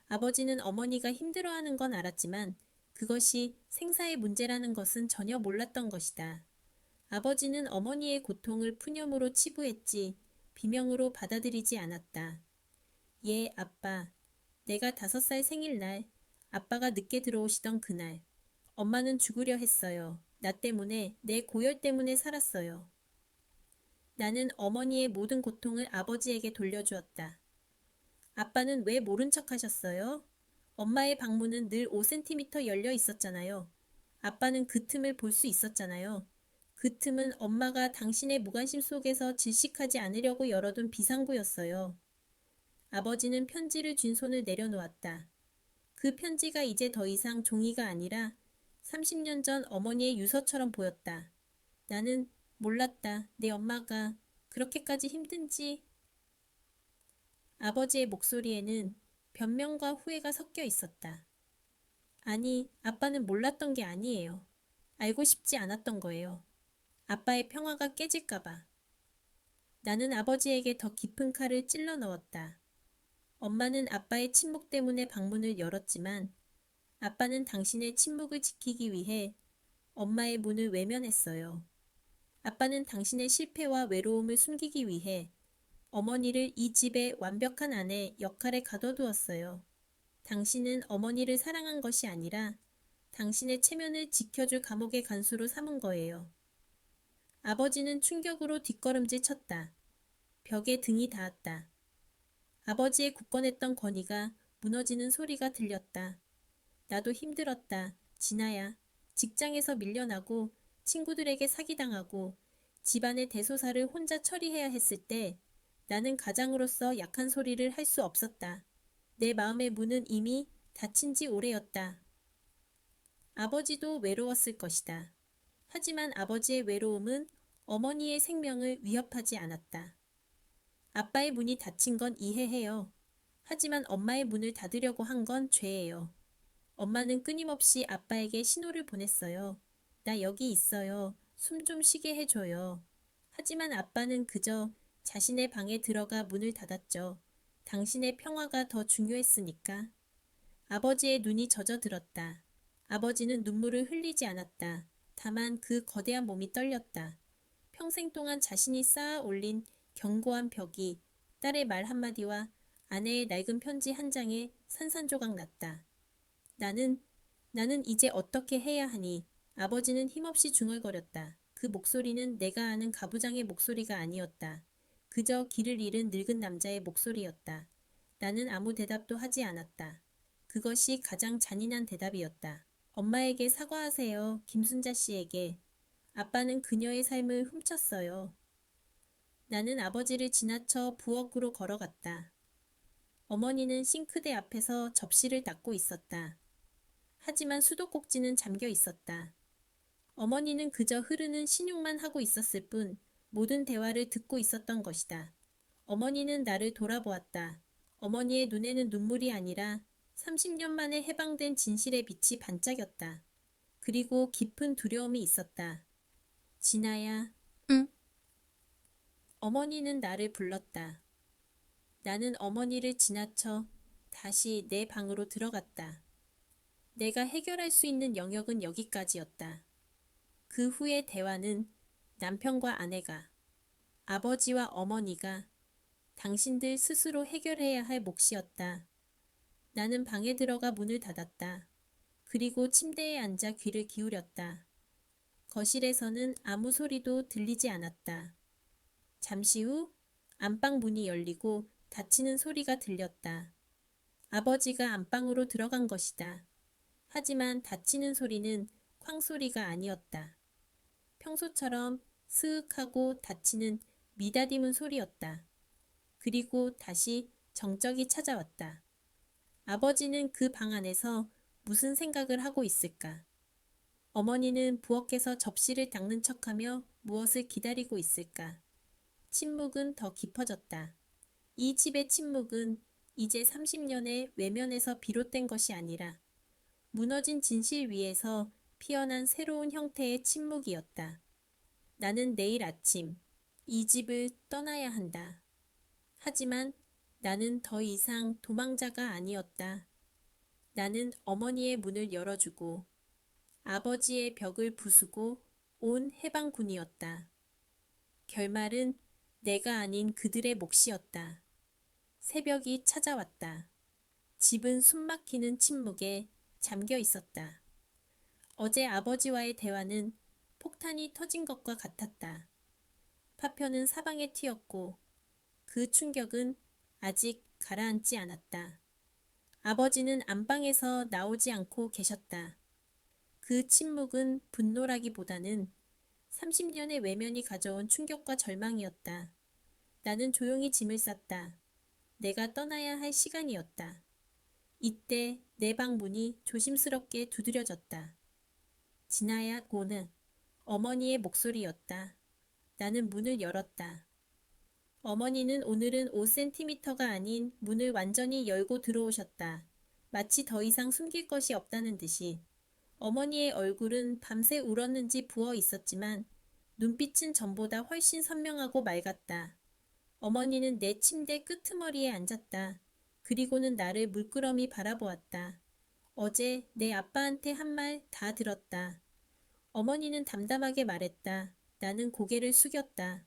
A: 아버지는 어머니가 힘들어하는 건 알았지만 그것이 생사의 문제라는 것은 전혀 몰랐던 것이다. 아버지는 어머니의 고통을 푸념으로 치부했지 비명으로 받아들이지 않았다. 예, 아빠. 내가 5살 생일날 아빠가 늦게 들어오시던 그날 엄마는 죽으려 했어요. 나 때문에, 내 고열 때문에 살았어요. 나는 어머니의 모든 고통을 아버지에게 돌려주었다. 아빠는 왜 모른 척 하셨어요? 엄마의 방문은 늘 5cm 열려 있었잖아요. 아빠는 그 틈을 볼 수 있었잖아요. 그 틈은 엄마가 당신의 무관심 속에서 질식하지 않으려고 열어둔 비상구였어요. 아버지는 편지를 쥔 손을 내려놓았다. 그 편지가 이제 더 이상 종이가 아니라 30년 전 어머니의 유서처럼 보였다. 나는 몰랐다. 내 엄마가 그렇게까지 힘든지. 아버지의 목소리에는 변명과 후회가 섞여 있었다. 아니, 아빠는 몰랐던 게 아니에요. 알고 싶지 않았던 거예요. 아빠의 평화가 깨질까봐. 나는 아버지에게 더 깊은 칼을 찔러 넣었다. 엄마는 아빠의 침묵 때문에 방문을 열었지만 아빠는 당신의 침묵을 지키기 위해 엄마의 문을 외면했어요. 아빠는 당신의 실패와 외로움을 숨기기 위해 어머니를 이 집의 완벽한 아내 역할에 가둬두었어요. 당신은 어머니를 사랑한 것이 아니라 당신의 체면을 지켜줄 감옥의 간수로 삼은 거예요. 아버지는 충격으로 뒷걸음질 쳤다. 벽에 등이 닿았다. 아버지의 굳건했던 권위가 무너지는 소리가 들렸다. 나도 힘들었다. 진아야. 직장에서 밀려나고 친구들에게 사기당하고 집안의 대소사를 혼자 처리해야 했을 때 나는 가장으로서 약한 소리를 할 수 없었다. 내 마음의 문은 이미 닫힌 지 오래였다. 아버지도 외로웠을 것이다. 하지만 아버지의 외로움은 어머니의 생명을 위협하지 않았다. 아빠의 문이 닫힌 건 이해해요. 하지만 엄마의 문을 닫으려고 한 건 죄예요. 엄마는 끊임없이 아빠에게 신호를 보냈어요. 나 여기 있어요. 숨 좀 쉬게 해줘요. 하지만 아빠는 그저 자신의 방에 들어가 문을 닫았죠. 당신의 평화가 더 중요했으니까. 아버지의 눈이 젖어들었다. 아버지는 눈물을 흘리지 않았다. 다만 그 거대한 몸이 떨렸다. 평생 동안 자신이 쌓아 올린 견고한 벽이 딸의 말 한마디와 아내의 낡은 편지 한 장에 산산조각 났다. 나는 이제 어떻게 해야 하니? 아버지는 힘없이 중얼거렸다. 그 목소리는 내가 아는 가부장의 목소리가 아니었다. 그저 길을 잃은 늙은 남자의 목소리였다. 나는 아무 대답도 하지 않았다. 그것이 가장 잔인한 대답이었다. 엄마에게 사과하세요. 김순자 씨에게. 아빠는 그녀의 삶을 훔쳤어요. 나는 아버지를 지나쳐 부엌으로 걸어갔다. 어머니는 싱크대 앞에서 접시를 닦고 있었다. 하지만 수도꼭지는 잠겨 있었다. 어머니는 그저 흐르는 신용만 하고 있었을 뿐 모든 대화를 듣고 있었던 것이다. 어머니는 나를 돌아보았다. 어머니의 눈에는 눈물이 아니라 30년 만에 해방된 진실의 빛이 반짝였다. 그리고 깊은 두려움이 있었다. 진아야.
B: 응.
A: 어머니는 나를 불렀다. 나는 어머니를 지나쳐 다시 내 방으로 들어갔다. 내가 해결할 수 있는 영역은 여기까지였다. 그 후의 대화는 남편과 아내가, 아버지와 어머니가 당신들 스스로 해결해야 할 몫이었다. 나는 방에 들어가 문을 닫았다. 그리고 침대에 앉아 귀를 기울였다. 거실에서는 아무 소리도 들리지 않았다. 잠시 후 안방 문이 열리고 닫히는 소리가 들렸다. 아버지가 안방으로 들어간 것이다. 하지만 닫히는 소리는 쾅소리가 아니었다. 평소처럼 스윽하고 닫히는 미다디문 소리였다. 그리고 다시 정적이 찾아왔다. 아버지는 그 방 안에서 무슨 생각을 하고 있을까? 어머니는 부엌에서 접시를 닦는 척하며 무엇을 기다리고 있을까? 침묵은 더 깊어졌다. 이 집의 침묵은 이제 30년의 외면에서 비롯된 것이 아니라 무너진 진실 위에서 피어난 새로운 형태의 침묵이었다. 나는 내일 아침 이 집을 떠나야 한다. 하지만 나는 더 이상 도망자가 아니었다. 나는 어머니의 문을 열어주고 아버지의 벽을 부수고 온 해방군이었다. 결말은 내가 아닌 그들의 몫이었다. 새벽이 찾아왔다. 집은 숨막히는 침묵에 잠겨 있었다. 어제 아버지와의 대화는 폭탄이 터진 것과 같았다. 파편은 사방에 튀었고 그 충격은 아직 가라앉지 않았다. 아버지는 안방에서 나오지 않고 계셨다. 그 침묵은 분노라기보다는 30년의 외면이 가져온 충격과 절망이었다. 나는 조용히 짐을 쌌다. 내가 떠나야 할 시간이었다. 이때 내 방 문이 조심스럽게 두드려졌다. 진아야, 고는 어머니의 목소리였다. 나는 문을 열었다. 어머니는 오늘은 5cm가 아닌 문을 완전히 열고 들어오셨다. 마치 더 이상 숨길 것이 없다는 듯이. 어머니의 얼굴은 밤새 울었는지 부어 있었지만 눈빛은 전보다 훨씬 선명하고 맑았다. 어머니는 내 침대 끄트머리에 앉았다. 그리고는 나를 물끄러미 바라보았다. 어제 내 아빠한테 한 말 다 들었다. 어머니는 담담하게 말했다. 나는 고개를 숙였다.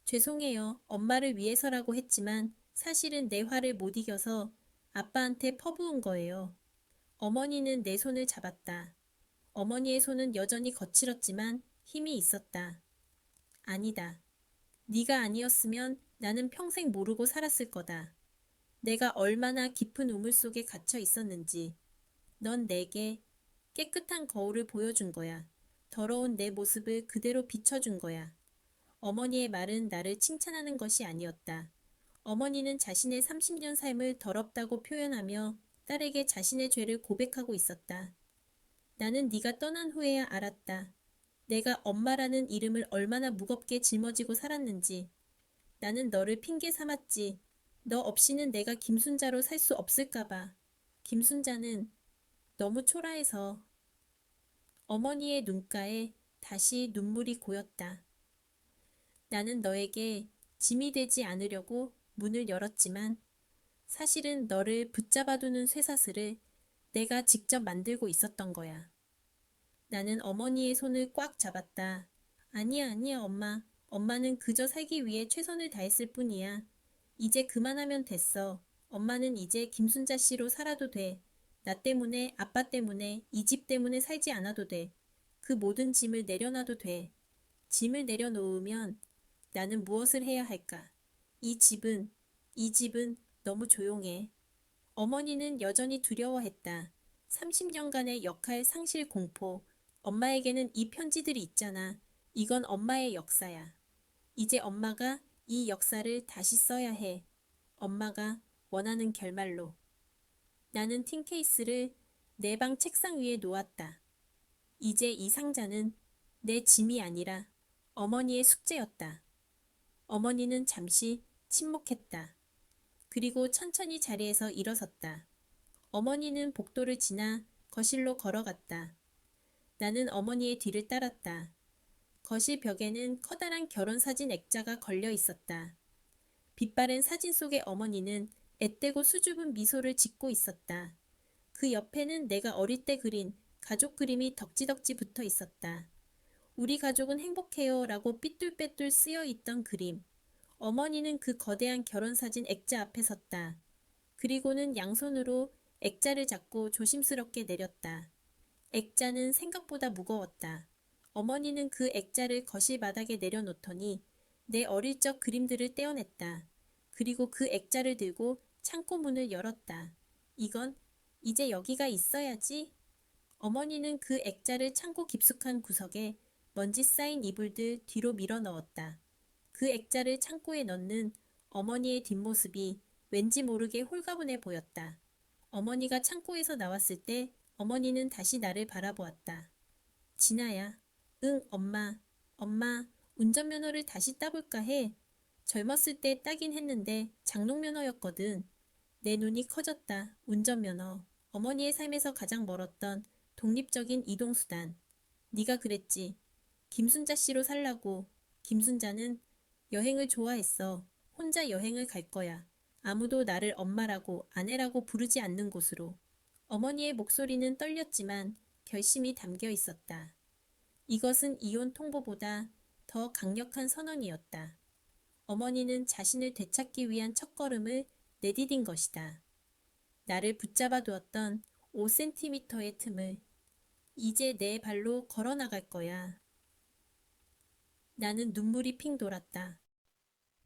A: 죄송해요. 엄마를 위해서라고 했지만 사실은 내 화를 못 이겨서 아빠한테 퍼부은 거예요. 어머니는 내 손을 잡았다. 어머니의 손은 여전히 거칠었지만 힘이 있었다. 아니다. 네가 아니었으면 나는 평생 모르고 살았을 거다. 내가 얼마나 깊은 우물 속에 갇혀 있었는지. 넌 내게 깨끗한 거울을 보여준 거야. 더러운 내 모습을 그대로 비춰준 거야. 어머니의 말은 나를 칭찬하는 것이 아니었다. 어머니는 자신의 30년 삶을 더럽다고 표현하며 딸에게 자신의 죄를 고백하고 있었다. 나는 네가 떠난 후에야 알았다. 내가 엄마라는 이름을 얼마나 무겁게 짊어지고 살았는지. 나는 너를 핑계 삼았지. 너 없이는 내가 김순자로 살 수 없을까봐. 김순자는 너무 초라해서. 어머니의 눈가에 다시 눈물이 고였다. 나는 너에게 짐이 되지 않으려고 문을 열었지만 사실은 너를 붙잡아두는 쇠사슬을 내가 직접 만들고 있었던 거야. 나는 어머니의 손을 꽉 잡았다. 아니야, 아니야, 엄마. 엄마는 그저 살기 위해 최선을 다했을 뿐이야. 이제 그만하면 됐어. 엄마는 이제 김순자 씨로 살아도 돼. 나 때문에, 아빠 때문에, 이 집 때문에 살지 않아도 돼. 그 모든 짐을 내려놔도 돼. 짐을 내려놓으면 나는 무엇을 해야 할까? 이 집은 너무 조용해. 어머니는 여전히 두려워했다. 30년간의 역할 상실 공포. 엄마에게는 이 편지들이 있잖아. 이건 엄마의 역사야. 이제 엄마가 이 역사를 다시 써야 해. 엄마가 원하는 결말로. 나는 틴 케이스를 내 방 책상 위에 놓았다. 이제 이 상자는 내 짐이 아니라 어머니의 숙제였다. 어머니는 잠시 침묵했다. 그리고 천천히 자리에서 일어섰다. 어머니는 복도를 지나 거실로 걸어갔다. 나는 어머니의 뒤를 따랐다. 거실 벽에는 커다란 결혼사진 액자가 걸려 있었다. 빛바랜 사진 속의 어머니는 앳되고 수줍은 미소를 짓고 있었다. 그 옆에는 내가 어릴 때 그린 가족 그림이 덕지덕지 붙어 있었다. 우리 가족은 행복해요 라고 삐뚤빼뚤 쓰여 있던 그림. 어머니는 그 거대한 결혼사진 액자 앞에 섰다. 그리고는 양손으로 액자를 잡고 조심스럽게 내렸다. 액자는 생각보다 무거웠다. 어머니는 그 액자를 거실 바닥에 내려놓더니 내 어릴 적 그림들을 떼어냈다. 그리고 그 액자를 들고 창고 문을 열었다. 이건 이제 여기가 있어야지. 어머니는 그 액자를 창고 깊숙한 구석에 먼지 쌓인 이불들 뒤로 밀어 넣었다. 그 액자를 창고에 넣는 어머니의 뒷모습이 왠지 모르게 홀가분해 보였다. 어머니가 창고에서 나왔을 때 어머니는 다시 나를 바라보았다. 진아야. 응, 엄마. 엄마, 운전면허를 다시 따볼까 해. 젊었을 때 따긴 했는데 장롱면허였거든. 내 눈이 커졌다. 운전면허. 어머니의 삶에서 가장 멀었던 독립적인 이동수단. 네가 그랬지. 김순자 씨로 살라고. 김순자는 여행을 좋아했어. 혼자 여행을 갈 거야. 아무도 나를 엄마라고 아내라고 부르지 않는 곳으로. 어머니의 목소리는 떨렸지만 결심이 담겨 있었다. 이것은 이혼 통보보다 더 강력한 선언이었다. 어머니는 자신을 되찾기 위한 첫걸음을 내디딘 것이다. 나를 붙잡아 두었던 5cm의 틈을 이제 내 발로 걸어 나갈 거야. 나는 눈물이 핑 돌았다.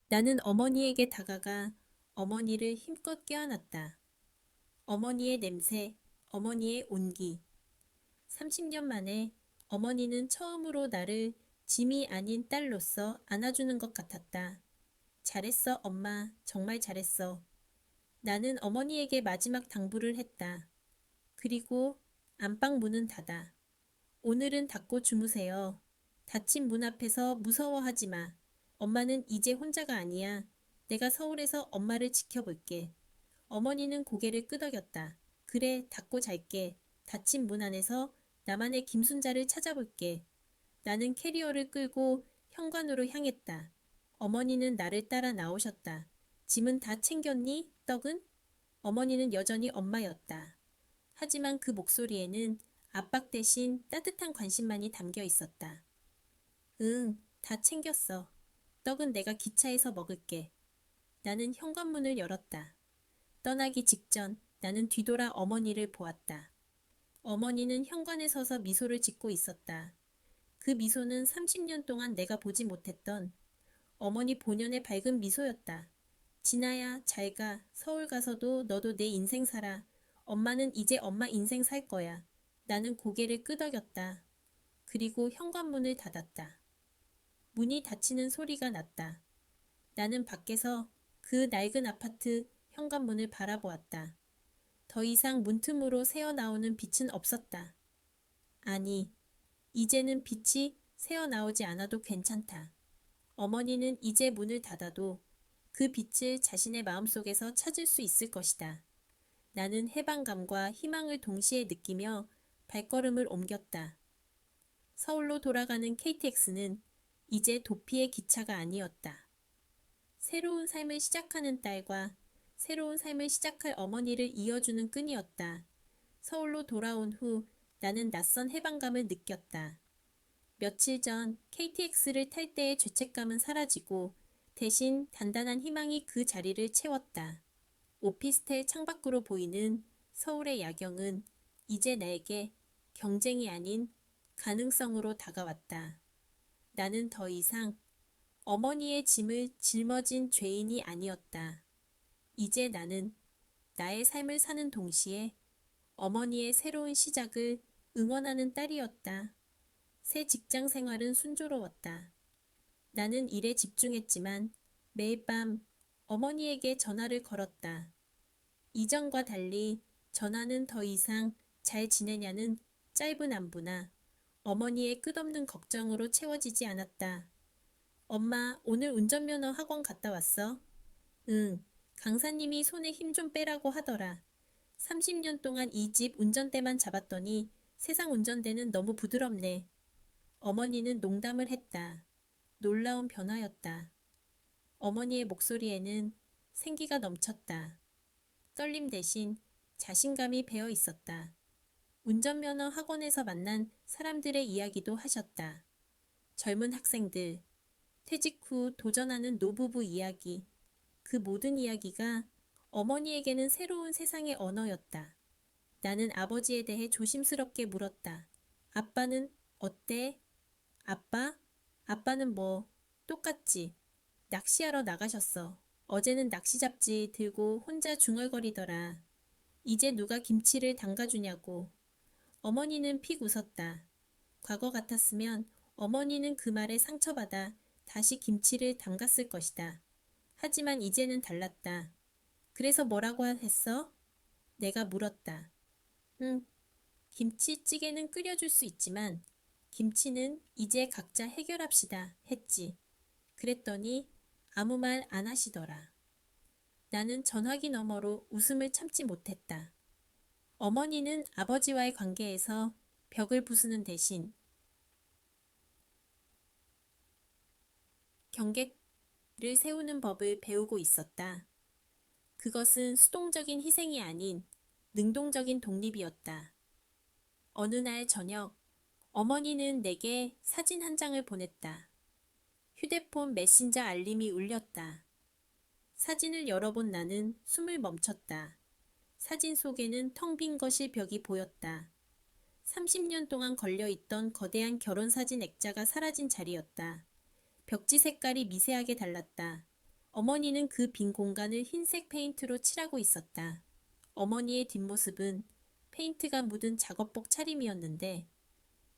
A: 나는 어머니에게 다가가 어머니를 힘껏 껴안았다. 어머니의 냄새, 어머니의 온기. 30년 만에 어머니는 처음으로 나를 짐이 아닌 딸로서 안아주는 것 같았다. 잘했어, 엄마. 정말 잘했어. 나는 어머니에게 마지막 당부를 했다. 그리고 안방 문은 닫아. 오늘은 닫고 주무세요. 닫힌 문 앞에서 무서워하지 마. 엄마는 이제 혼자가 아니야. 내가 서울에서 엄마를 지켜볼게. 어머니는 고개를 끄덕였다. 그래, 닫고 잘게. 닫힌 문 안에서 나만의 김순자를 찾아볼게. 나는 캐리어를 끌고 현관으로 향했다. 어머니는 나를 따라 나오셨다. 짐은 다 챙겼니? 떡은? 어머니는 여전히 엄마였다. 하지만 그 목소리에는 압박 대신 따뜻한 관심만이 담겨 있었다. 응, 다 챙겼어. 떡은 내가 기차에서 먹을게. 나는 현관문을 열었다. 떠나기 직전 나는 뒤돌아 어머니를 보았다. 어머니는 현관에 서서 미소를 짓고 있었다. 그 미소는 30년 동안 내가 보지 못했던 어머니 본연의 밝은 미소였다. 진아야, 잘 가. 서울 가서도 너도 내 인생 살아. 엄마는 이제 엄마 인생 살 거야. 나는 고개를 끄덕였다. 그리고 현관문을 닫았다. 문이 닫히는 소리가 났다. 나는 밖에서 그 낡은 아파트 현관문을 바라보았다. 더 이상 문틈으로 새어나오는 빛은 없었다. 아니, 이제는 빛이 새어나오지 않아도 괜찮다. 어머니는 이제 문을 닫아도 그 빛을 자신의 마음속에서 찾을 수 있을 것이다. 나는 해방감과 희망을 동시에 느끼며 발걸음을 옮겼다. 서울로 돌아가는 KTX는 이제 도피의 기차가 아니었다. 새로운 삶을 시작하는 딸과 새로운 삶을 시작할 어머니를 이어주는 끈이었다. 서울로 돌아온 후 나는 낯선 해방감을 느꼈다. 며칠 전 KTX를 탈 때의 죄책감은 사라지고 대신 단단한 희망이 그 자리를 채웠다. 오피스텔 창밖으로 보이는 서울의 야경은 이제 나에게 경쟁이 아닌 가능성으로 다가왔다. 나는 더 이상 어머니의 짐을 짊어진 죄인이 아니었다. 이제 나는 나의 삶을 사는 동시에 어머니의 새로운 시작을 응원하는 딸이었다. 새 직장 생활은 순조로웠다. 나는 일에 집중했지만 매일 밤 어머니에게 전화를 걸었다. 이전과 달리 전화는 더 이상 잘 지내냐는 짧은 안부나 어머니의 끝없는 걱정으로 채워지지 않았다. 엄마, 오늘 운전면허 학원 갔다 왔어? 응, 강사님이 손에 힘 좀 빼라고 하더라. 30년 동안 이 집 운전대만 잡았더니 세상 운전대는 너무 부드럽네. 어머니는 농담을 했다. 놀라운 변화였다. 어머니의 목소리에는 생기가 넘쳤다. 떨림 대신 자신감이 배어 있었다. 운전면허 학원에서 만난 사람들의 이야기도 하셨다. 젊은 학생들, 퇴직 후 도전하는 노부부 이야기. 그 모든 이야기가 어머니에게는 새로운 세상의 언어였다. 나는 아버지에 대해 조심스럽게 물었다. 아빠는 어때? 아빠? 아빠는 뭐, 똑같지. 낚시하러 나가셨어. 어제는 낚시잡지 들고 혼자 중얼거리더라. 이제 누가 김치를 담가주냐고. 어머니는 픽 웃었다. 과거 같았으면 어머니는 그 말에 상처받아 다시 김치를 담갔을 것이다. 하지만 이제는 달랐다. 그래서 뭐라고 했어? 내가 물었다. 김치찌개는 끓여줄 수 있지만 김치는 이제 각자 해결합시다 했지. 그랬더니 아무 말 안 하시더라. 나는 전화기 너머로 웃음을 참지 못했다. 어머니는 아버지와의 관계에서 벽을 부수는 대신 경계를 세우는 법을 배우고 있었다. 그것은 수동적인 희생이 아닌 능동적인 독립이었다. 어느 날 저녁, 어머니는 내게 사진 한 장을 보냈다. 휴대폰 메신저 알림이 울렸다. 사진을 열어본 나는 숨을 멈췄다. 사진 속에는 텅 빈 거실 벽이 보였다. 30년 동안 걸려있던 거대한 결혼사진 액자가 사라진 자리였다. 벽지 색깔이 미세하게 달랐다. 어머니는 그 빈 공간을 흰색 페인트로 칠하고 있었다. 어머니의 뒷모습은 페인트가 묻은 작업복 차림이었는데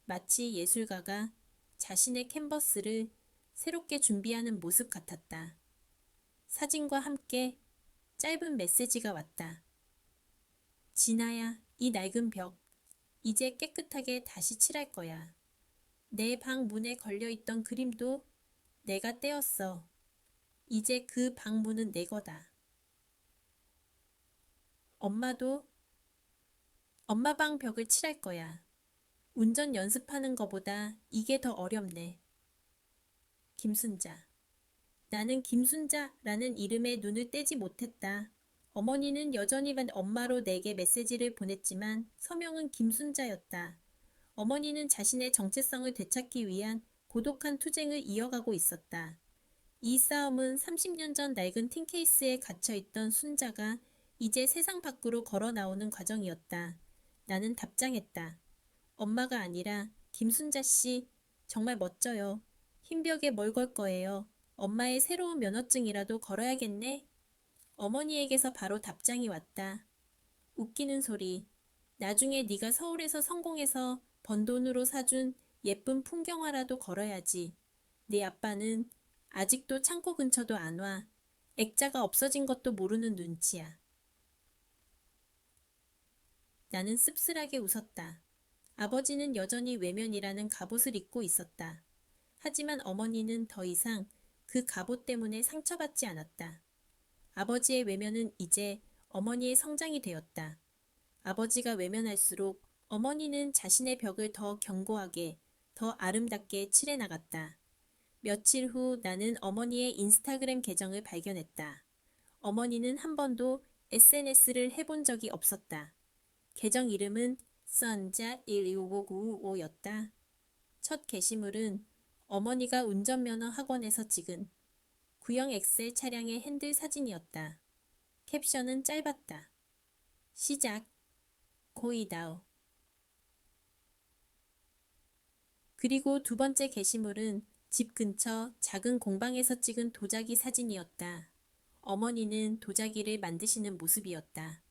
A: 마치 예술가가 자신의 캔버스를 새롭게 준비하는 모습 같았다. 사진과 함께 짧은 메시지가 왔다. 진아야, 이 낡은 벽, 이제 깨끗하게 다시 칠할 거야. 내 방 문에 걸려있던 그림도 내가 떼었어. 이제 그 방 문은 내 거다. 엄마도 엄마 방 벽을 칠할 거야. 운전 연습하는 거보다 이게 더 어렵네. 김순자. 나는 김순자라는 이름에 눈을 떼지 못했다. 어머니는 여전히 엄마로 내게 메시지를 보냈지만 서명은 김순자였다. 어머니는 자신의 정체성을 되찾기 위한 고독한 투쟁을 이어가고 있었다. 이 싸움은 30년 전 낡은 틴케이스에 갇혀있던 순자가 이제 세상 밖으로 걸어 나오는 과정이었다. 나는 답장했다. 엄마가 아니라 김순자 씨, 정말 멋져요. 흰 벽에 뭘 걸 거예요. 엄마의 새로운 면허증이라도 걸어야겠네. 어머니에게서 바로 답장이 왔다. 웃기는 소리. 나중에 네가 서울에서 성공해서 번 돈으로 사준 예쁜 풍경화라도 걸어야지. 네 아빠는 아직도 창고 근처도 안 와. 액자가 없어진 것도 모르는 눈치야. 나는 씁쓸하게 웃었다. 아버지는 여전히 외면이라는 갑옷을 입고 있었다. 하지만 어머니는 더 이상 그 갑옷 때문에 상처받지 않았다. 아버지의 외면은 이제 어머니의 성장이 되었다. 아버지가 외면할수록 어머니는 자신의 벽을 더 견고하게, 더 아름답게 칠해나갔다. 며칠 후 나는 어머니의 인스타그램 계정을 발견했다. 어머니는 한 번도 SNS를 해본 적이 없었다. 계정 이름은 썬자 125955였다. 첫 게시물은 어머니가 운전면허 학원에서 찍은 구형 엑셀 차량의 핸들 사진이었다. 캡션은 짧았다. 시작. 고이다오. 그리고 두 번째 게시물은 집 근처 작은 공방에서 찍은 도자기 사진이었다. 어머니는 도자기를 만드시는 모습이었다.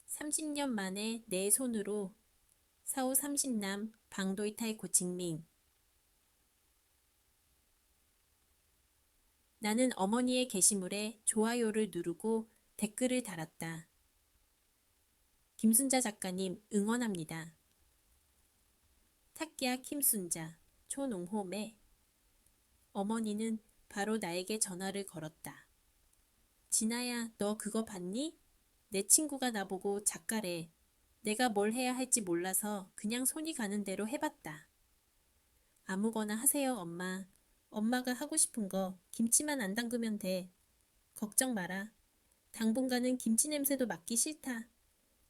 A: 30년 만에 내 손으로 사오 30남 방도이타이 고칭밍. 나는 어머니의 게시물에 좋아요를 누르고 댓글을 달았다. 김순자 작가님 응원합니다. 탁기야 김순자 초농홈에. 어머니는 바로 나에게 전화를 걸었다. 진아야, 너 그거 봤니? 내 친구가 나보고 작가래. 내가 뭘 해야 할지 몰라서 그냥 손이 가는 대로 해봤다. 아무거나 하세요, 엄마. 엄마가 하고 싶은 거 김치만 안 담그면 돼. 걱정 마라. 당분간은 김치 냄새도 맡기 싫다.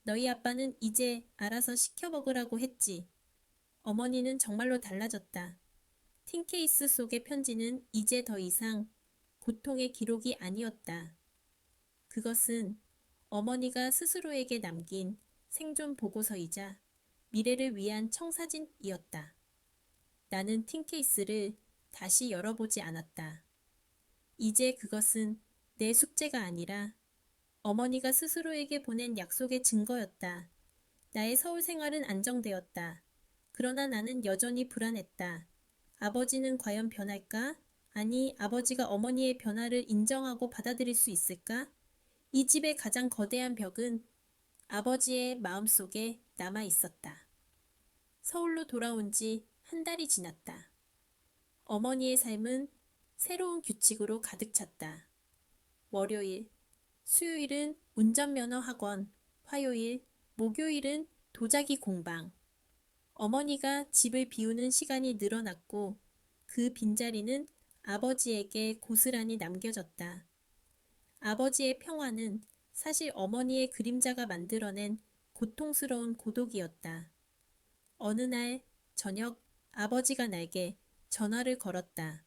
A: 너희 아빠는 이제 알아서 시켜 먹으라고 했지. 어머니는 정말로 달라졌다. 틴케이스 속의 편지는 이제 더 이상 고통의 기록이 아니었다. 그것은 어머니가 스스로에게 남긴 생존 보고서이자 미래를 위한 청사진이었다. 나는 틴케이스를 다시 열어보지 않았다. 이제 그것은 내 숙제가 아니라 어머니가 스스로에게 보낸 약속의 증거였다. 나의 서울 생활은 안정되었다. 그러나 나는 여전히 불안했다. 아버지는 과연 변할까? 아니, 아버지가 어머니의 변화를 인정하고 받아들일 수 있을까? 이 집의 가장 거대한 벽은 아버지의 마음속에 남아 있었다. 서울로 돌아온 지 한 달이 지났다. 어머니의 삶은 새로운 규칙으로 가득 찼다. 월요일, 수요일은 운전면허 학원, 화요일, 목요일은 도자기 공방. 어머니가 집을 비우는 시간이 늘어났고 그 빈자리는 아버지에게 고스란히 남겨졌다. 아버지의 평화는 사실 어머니의 그림자가 만들어낸 고통스러운 고독이었다. 어느 날 저녁 아버지가 나에게 전화를 걸었다.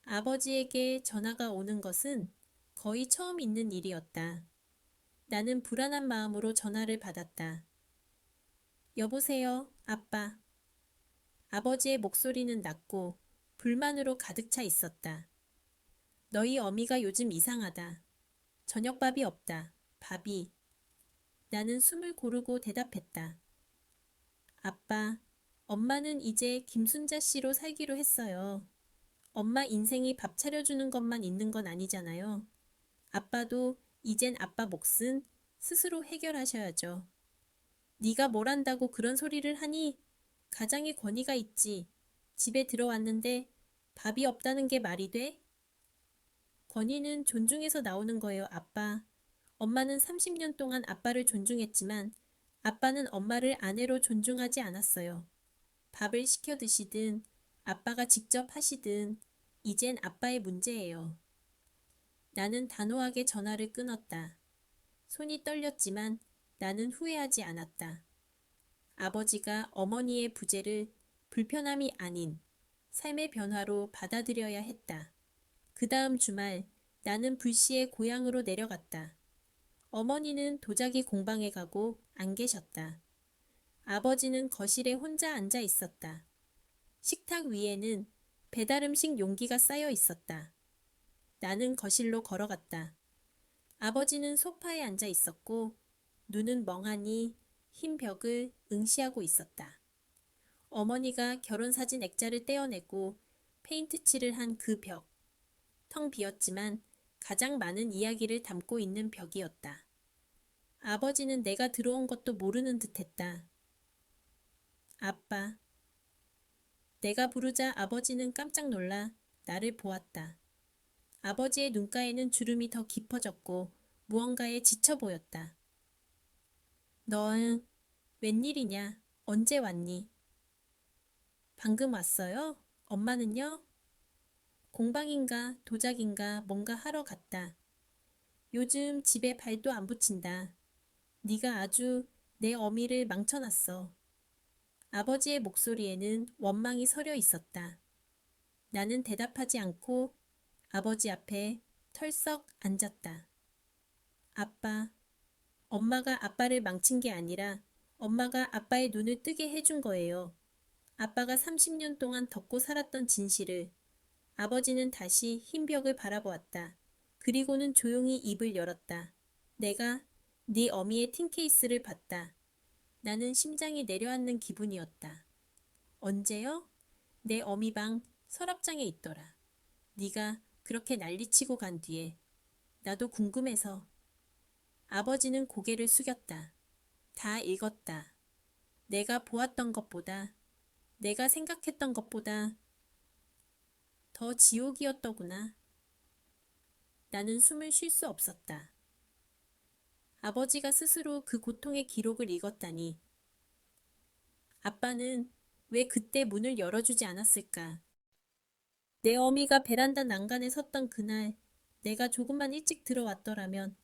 A: 아버지에게 전화가 오는 것은 거의 처음 있는 일이었다. 나는 불안한 마음으로 전화를 받았다. 여보세요, 아빠. 아버지의 목소리는 낮고 불만으로 가득 차 있었다. 너희 어미가 요즘 이상하다. 저녁밥이 없다. 밥이. 나는 숨을 고르고 대답했다. 아빠, 엄마는 이제 김순자 씨로 살기로 했어요. 엄마 인생이 밥 차려주는 것만 있는 건 아니잖아요. 아빠도 이젠 아빠 몫은 스스로 해결하셔야죠. 네가 뭘 안다고 그런 소리를 하니? 가장의 권위가 있지. 집에 들어왔는데 밥이 없다는 게 말이 돼? 권위는 존중에서 나오는 거예요, 아빠. 엄마는 30년 동안 아빠를 존중했지만 아빠는 엄마를 아내로 존중하지 않았어요. 밥을 시켜 드시든 아빠가 직접 하시든 이젠 아빠의 문제예요. 나는 단호하게 전화를 끊었다. 손이 떨렸지만 나는 후회하지 않았다. 아버지가 어머니의 부재를 불편함이 아닌 삶의 변화로 받아들여야 했다. 그 다음 주말 나는 불시에 고향으로 내려갔다. 어머니는 도자기 공방에 가고 안 계셨다. 아버지는 거실에 혼자 앉아 있었다. 식탁 위에는 배달음식 용기가 쌓여 있었다. 나는 거실로 걸어갔다. 아버지는 소파에 앉아 있었고 눈은 멍하니 흰 벽을 응시하고 있었다. 어머니가 결혼사진 액자를 떼어내고 페인트 칠을 한 그 벽. 텅 비었지만 가장 많은 이야기를 담고 있는 벽이었다. 아버지는 내가 들어온 것도 모르는 듯했다. 아빠. 내가 부르자 아버지는 깜짝 놀라 나를 보았다. 아버지의 눈가에는 주름이 더 깊어졌고 무언가에 지쳐 보였다. 넌 웬일이냐? 언제 왔니? 방금 왔어요? 엄마는요? 공방인가 도자기인가 뭔가 하러 갔다. 요즘 집에 발도 안 붙인다. 네가 아주 내 어미를 망쳐놨어. 아버지의 목소리에는 원망이 서려 있었다. 나는 대답하지 않고 아버지 앞에 털썩 앉았다. 아빠, 엄마가 아빠를 망친 게 아니라 엄마가 아빠의 눈을 뜨게 해준 거예요. 아빠가 30년 동안 덮고 살았던 진실을. 아버지는 다시 흰 벽을 바라보았다. 그리고는 조용히 입을 열었다. 내가 네 어미의 틴케이스를 봤다. 나는 심장이 내려앉는 기분이었다. 언제요? 내 어미방 서랍장에 있더라. 네가 그렇게 난리치고 간 뒤에. 나도 궁금해서. 아버지는 고개를 숙였다. 다 읽었다. 내가 보았던 것보다, 내가 생각했던 것보다 더 지옥이었더구나. 나는 숨을 쉴 수 없었다. 아버지가 스스로 그 고통의 기록을 읽었다니. 아빠는 왜 그때 문을 열어주지 않았을까? 내 어미가 베란다 난간에 섰던 그날 내가 조금만 일찍 들어왔더라면.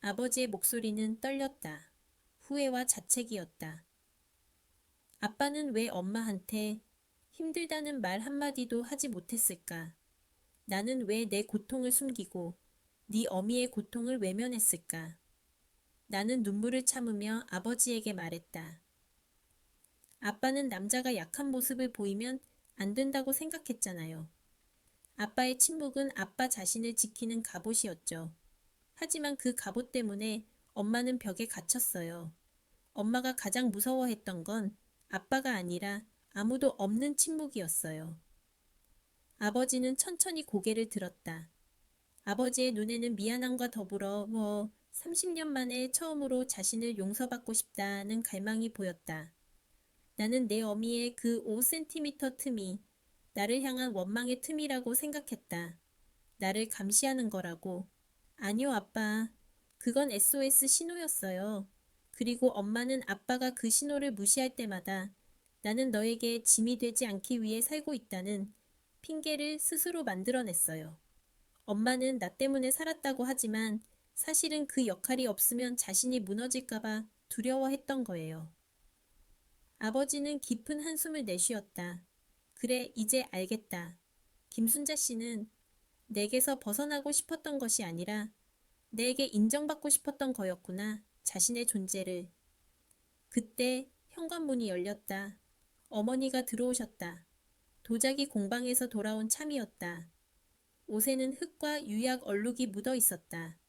A: 아버지의 목소리는 떨렸다. 후회와 자책이었다. 아빠는 왜 엄마한테 힘들다는 말 한마디도 하지 못했을까? 나는 왜 내 고통을 숨기고 네 어미의 고통을 외면했을까? 나는 눈물을 참으며 아버지에게 말했다. 아빠는 남자가 약한 모습을 보이면 안 된다고 생각했잖아요. 아빠의 침묵은 아빠 자신을 지키는 갑옷이었죠. 하지만 그 갑옷 때문에 엄마는 벽에 갇혔어요. 엄마가 가장 무서워했던 건 아빠가 아니라 아무도 없는 침묵이었어요. 아버지는 천천히 고개를 들었다. 아버지의 눈에는 미안함과 더불어 30년 만에 처음으로 자신을 용서받고 싶다는 갈망이 보였다. 나는 내 어미의 그 5cm 틈이 나를 향한 원망의 틈이라고 생각했다. 나를 감시하는 거라고. 아니요, 아빠. 그건 SOS 신호였어요. 그리고 엄마는 아빠가 그 신호를 무시할 때마다 나는 너에게 짐이 되지 않기 위해 살고 있다는 핑계를 스스로 만들어냈어요. 엄마는 나 때문에 살았다고 하지만 사실은 그 역할이 없으면 자신이 무너질까봐 두려워했던 거예요. 아버지는 깊은 한숨을 내쉬었다. 그래, 이제 알겠다. 김순자 씨는 내게서 벗어나고 싶었던 것이 아니라 내게 인정받고 싶었던 거였구나. 자신의 존재를. 그때 현관문이 열렸다. 어머니가 들어오셨다. 도자기 공방에서 돌아온 참이었다. 옷에는 흙과 유약 얼룩이 묻어 있었다.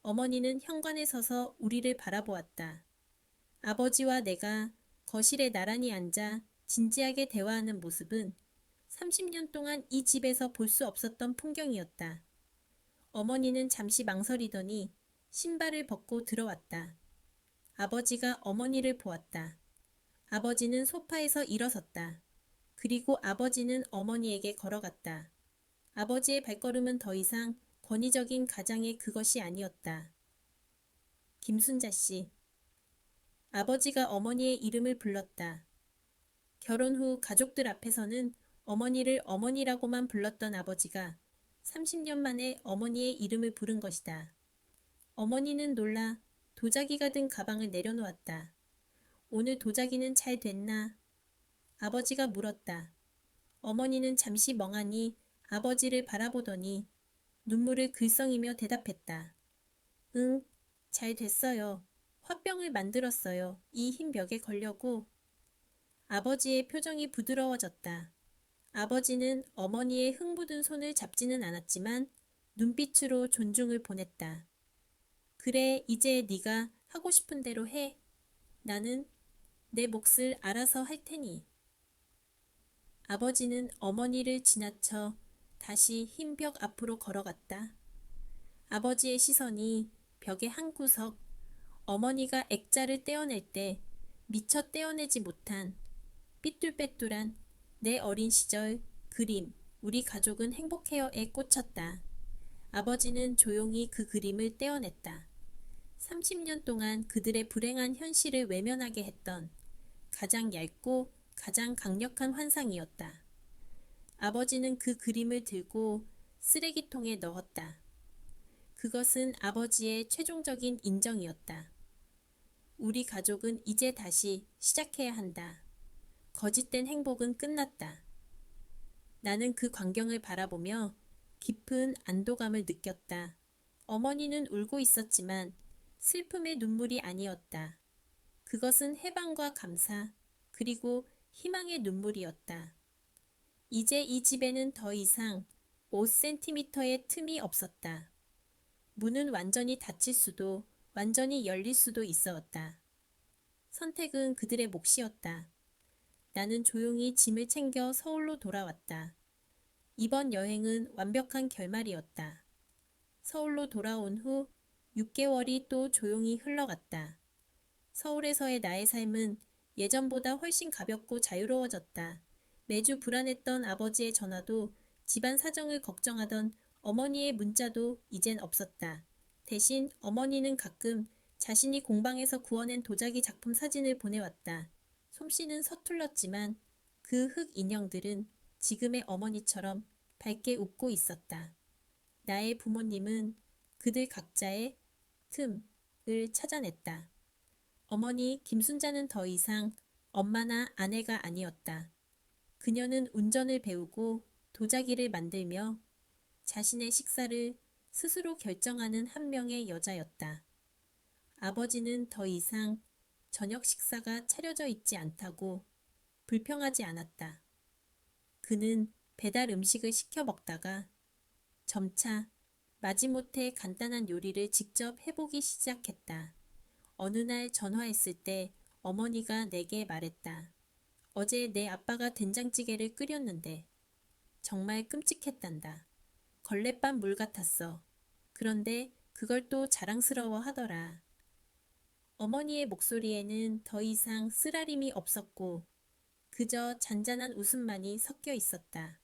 A: 어머니는 현관에 서서 우리를 바라보았다. 아버지와 내가 거실에 나란히 앉아 진지하게 대화하는 모습은 30년 동안 이 집에서 볼 수 없었던 풍경이었다. 어머니는 잠시 망설이더니 신발을 벗고 들어왔다. 아버지가 어머니를 보았다. 아버지는 소파에서 일어섰다. 그리고 아버지는 어머니에게 걸어갔다. 아버지의 발걸음은 더 이상 권위적인 가장의 그것이 아니었다. 김순자 씨. 아버지가 어머니의 이름을 불렀다. 결혼 후 가족들 앞에서는 어머니를 어머니라고만 불렀던 아버지가 30년 만에 어머니의 이름을 부른 것이다. 어머니는 놀라 도자기가 든 가방을 내려놓았다. 오늘 도자기는 잘 됐나? 아버지가 물었다. 어머니는 잠시 멍하니 아버지를 바라보더니 눈물을 글썽이며 대답했다. 응, 잘 됐어요. 화병을 만들었어요. 이 흰 벽에 걸려고. 아버지의 표정이 부드러워졌다. 아버지는 어머니의 흙 묻은 손을 잡지는 않았지만 눈빛으로 존중을 보냈다. 그래, 이제 네가 하고 싶은 대로 해. 나는 내 몫을 알아서 할 테니. 아버지는 어머니를 지나쳐 다시 흰 벽 앞으로 걸어갔다. 아버지의 시선이 벽의 한 구석, 어머니가 액자를 떼어낼 때 미처 떼어내지 못한 삐뚤빼뚤한 내 어린 시절 그림, 우리 가족은 행복해요에 꽂혔다. 아버지는 조용히 그 그림을 떼어냈다. 30년 동안 그들의 불행한 현실을 외면하게 했던 가장 얇고 가장 강력한 환상이었다. 아버지는 그 그림을 들고 쓰레기통에 넣었다. 그것은 아버지의 최종적인 인정이었다. 우리 가족은 이제 다시 시작해야 한다. 거짓된 행복은 끝났다. 나는 그 광경을 바라보며 깊은 안도감을 느꼈다. 어머니는 울고 있었지만 슬픔의 눈물이 아니었다. 그것은 해방과 감사, 그리고 희망의 눈물이었다. 이제 이 집에는 더 이상 5cm의 틈이 없었다. 문은 완전히 닫힐 수도 완전히 열릴 수도 있었다. 선택은 그들의 몫이었다. 나는 조용히 짐을 챙겨 서울로 돌아왔다. 이번 여행은 완벽한 결말이었다. 서울로 돌아온 후 6개월이 또 조용히 흘러갔다. 서울에서의 나의 삶은 예전보다 훨씬 가볍고 자유로워졌다. 매주 불안했던 아버지의 전화도 집안 사정을 걱정하던 어머니의 문자도 이젠 없었다. 대신 어머니는 가끔 자신이 공방에서 구워낸 도자기 작품 사진을 보내왔다. 솜씨는 서툴렀지만 그 흙 인형들은 지금의 어머니처럼 밝게 웃고 있었다. 나의 부모님은 그들 각자의 틈을 찾아냈다. 어머니 김순자는 더 이상 엄마나 아내가 아니었다. 그녀는 운전을 배우고 도자기를 만들며 자신의 식사를 스스로 결정하는 한 명의 여자였다. 아버지는 더 이상 저녁 식사가 차려져 있지 않다고 불평하지 않았다. 그는 배달 음식을 시켜 먹다가 점차 마지못해 간단한 요리를 직접 해보기 시작했다. 어느 날 전화했을 때 어머니가 내게 말했다. 어제 내 아빠가 된장찌개를 끓였는데 정말 끔찍했단다. 걸레밥 물 같았어. 그런데 그걸 또 자랑스러워 하더라. 어머니의 목소리에는 더 이상 쓰라림이 없었고 그저 잔잔한 웃음만이 섞여 있었다.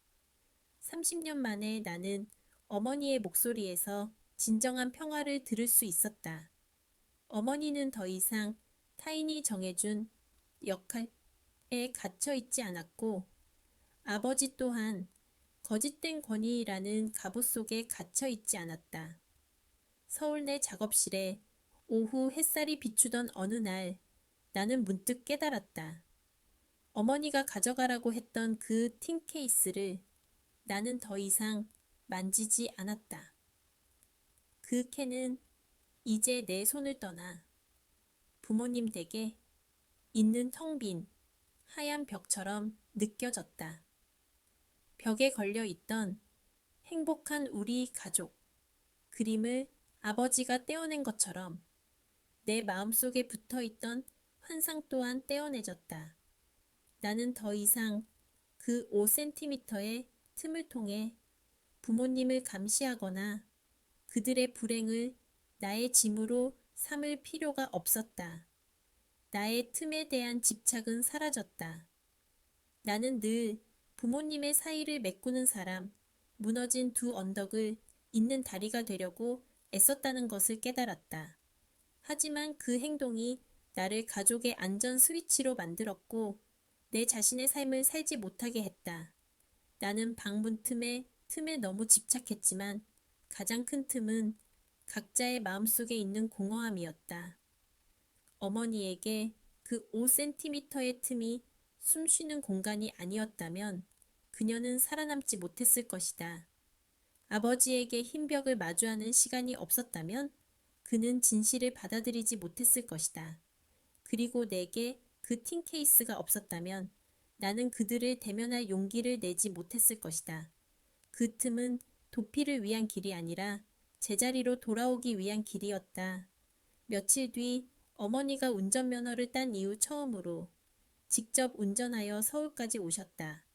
A: 30년 만에 나는 어머니의 목소리에서 진정한 평화를 들을 수 있었다. 어머니는 더 이상 타인이 정해준 역할에 갇혀 있지 않았고 아버지 또한 거짓된 권위라는 갑옷 속에 갇혀 있지 않았다. 서울 내 작업실에 오후 햇살이 비추던 어느 날 나는 문득 깨달았다. 어머니가 가져가라고 했던 그 틴 케이스를 나는 더 이상 만지지 않았다. 그 캔은 이제 내 손을 떠나 부모님 댁에 있는 텅 빈 하얀 벽처럼 느껴졌다. 벽에 걸려 있던 행복한 우리 가족 그림을 아버지가 떼어낸 것처럼 내 마음속에 붙어 있던 환상 또한 떼어내졌다. 나는 더 이상 그 5cm의 틈을 통해 부모님을 감시하거나 그들의 불행을 나의 짐으로 삼을 필요가 없었다. 나의 틈에 대한 집착은 사라졌다. 나는 늘 부모님의 사이를 메꾸는 사람, 무너진 두 언덕을 잇는 다리가 되려고 애썼다는 것을 깨달았다. 하지만 그 행동이 나를 가족의 안전 스위치로 만들었고 내 자신의 삶을 살지 못하게 했다. 나는 방문 틈에 너무 집착했지만 가장 큰 틈은 각자의 마음속에 있는 공허함이었다. 어머니에게 그 5cm의 틈이 숨쉬는 공간이 아니었다면 그녀는 살아남지 못했을 것이다. 아버지에게 흰 벽을 마주하는 시간이 없었다면 그는 진실을 받아들이지 못했을 것이다. 그리고 내게 그 틴 케이스가 없었다면 나는 그들을 대면할 용기를 내지 못했을 것이다. 그 틈은 도피를 위한 길이 아니라 제자리로 돌아오기 위한 길이었다. 며칠 뒤 어머니가 운전면허를 딴 이후 처음으로 직접 운전하여 서울까지 오셨다.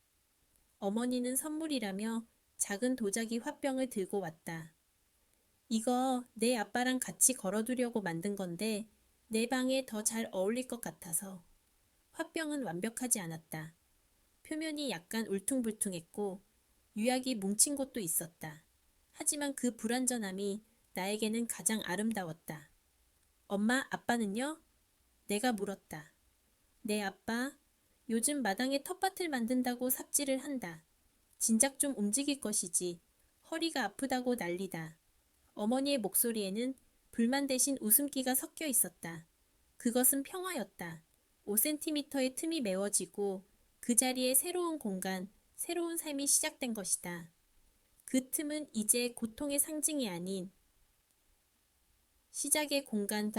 A: 어머니는 선물이라며 작은 도자기 화병을 들고 왔다. 이거 내 아빠랑 같이 걸어두려고 만든 건데 내 방에 더 잘 어울릴 것 같아서. 화병은 완벽하지 않았다. 표면이 약간 울퉁불퉁했고 유약이 뭉친 곳도 있었다. 하지만 그 불완전함이 나에게는 가장 아름다웠다. 엄마, 아빠는요? 내가 물었다. 내 아빠, 요즘 마당에 텃밭을 만든다고 삽질을 한다. 진작 좀 움직일 것이지. 허리가 아프다고 난리다. 어머니의 목소리에는 불만 대신 웃음기가 섞여 있었다. 그것은 평화였다. 5cm의 틈이 메워지고 그 자리에 새로운 공간, 새로운 삶이 시작된 것이다. 그 틈은 이제 고통의 상징이 아닌 시작의 공간이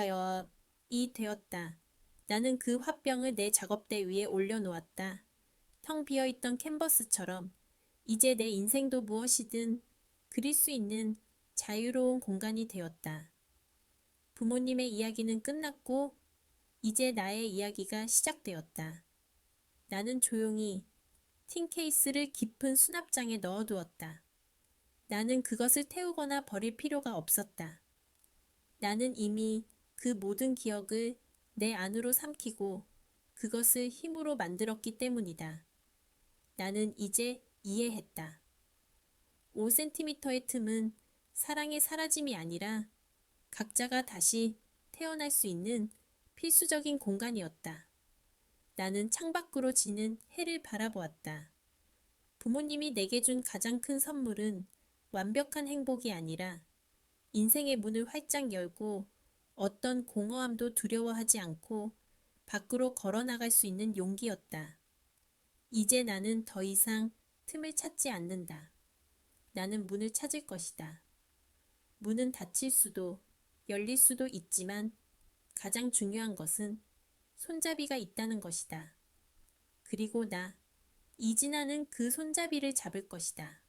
A: 되었다. 나는 그 화병을 내 작업대 위에 올려놓았다. 텅 비어있던 캔버스처럼 이제 내 인생도 무엇이든 그릴 수 있는 자유로운 공간이 되었다. 부모님의 이야기는 끝났고 이제 나의 이야기가 시작되었다. 나는 조용히 틴 케이스를 깊은 수납장에 넣어두었다. 나는 그것을 태우거나 버릴 필요가 없었다. 나는 이미 그 모든 기억을 내 안으로 삼키고 그것을 힘으로 만들었기 때문이다. 나는 이제 이해했다. 5cm의 틈은 사랑의 사라짐이 아니라 각자가 다시 태어날 수 있는 필수적인 공간이었다. 나는 창밖으로 지는 해를 바라보았다. 부모님이 내게 준 가장 큰 선물은 완벽한 행복이 아니라 인생의 문을 활짝 열고 어떤 공허함도 두려워하지 않고 밖으로 걸어 나갈 수 있는 용기였다. 이제 나는 더 이상 틈을 찾지 않는다. 나는 문을 찾을 것이다. 문은 닫힐 수도 열릴 수도 있지만 가장 중요한 것은 손잡이가 있다는 것이다. 그리고 나, 이진아는 그 손잡이를 잡을 것이다.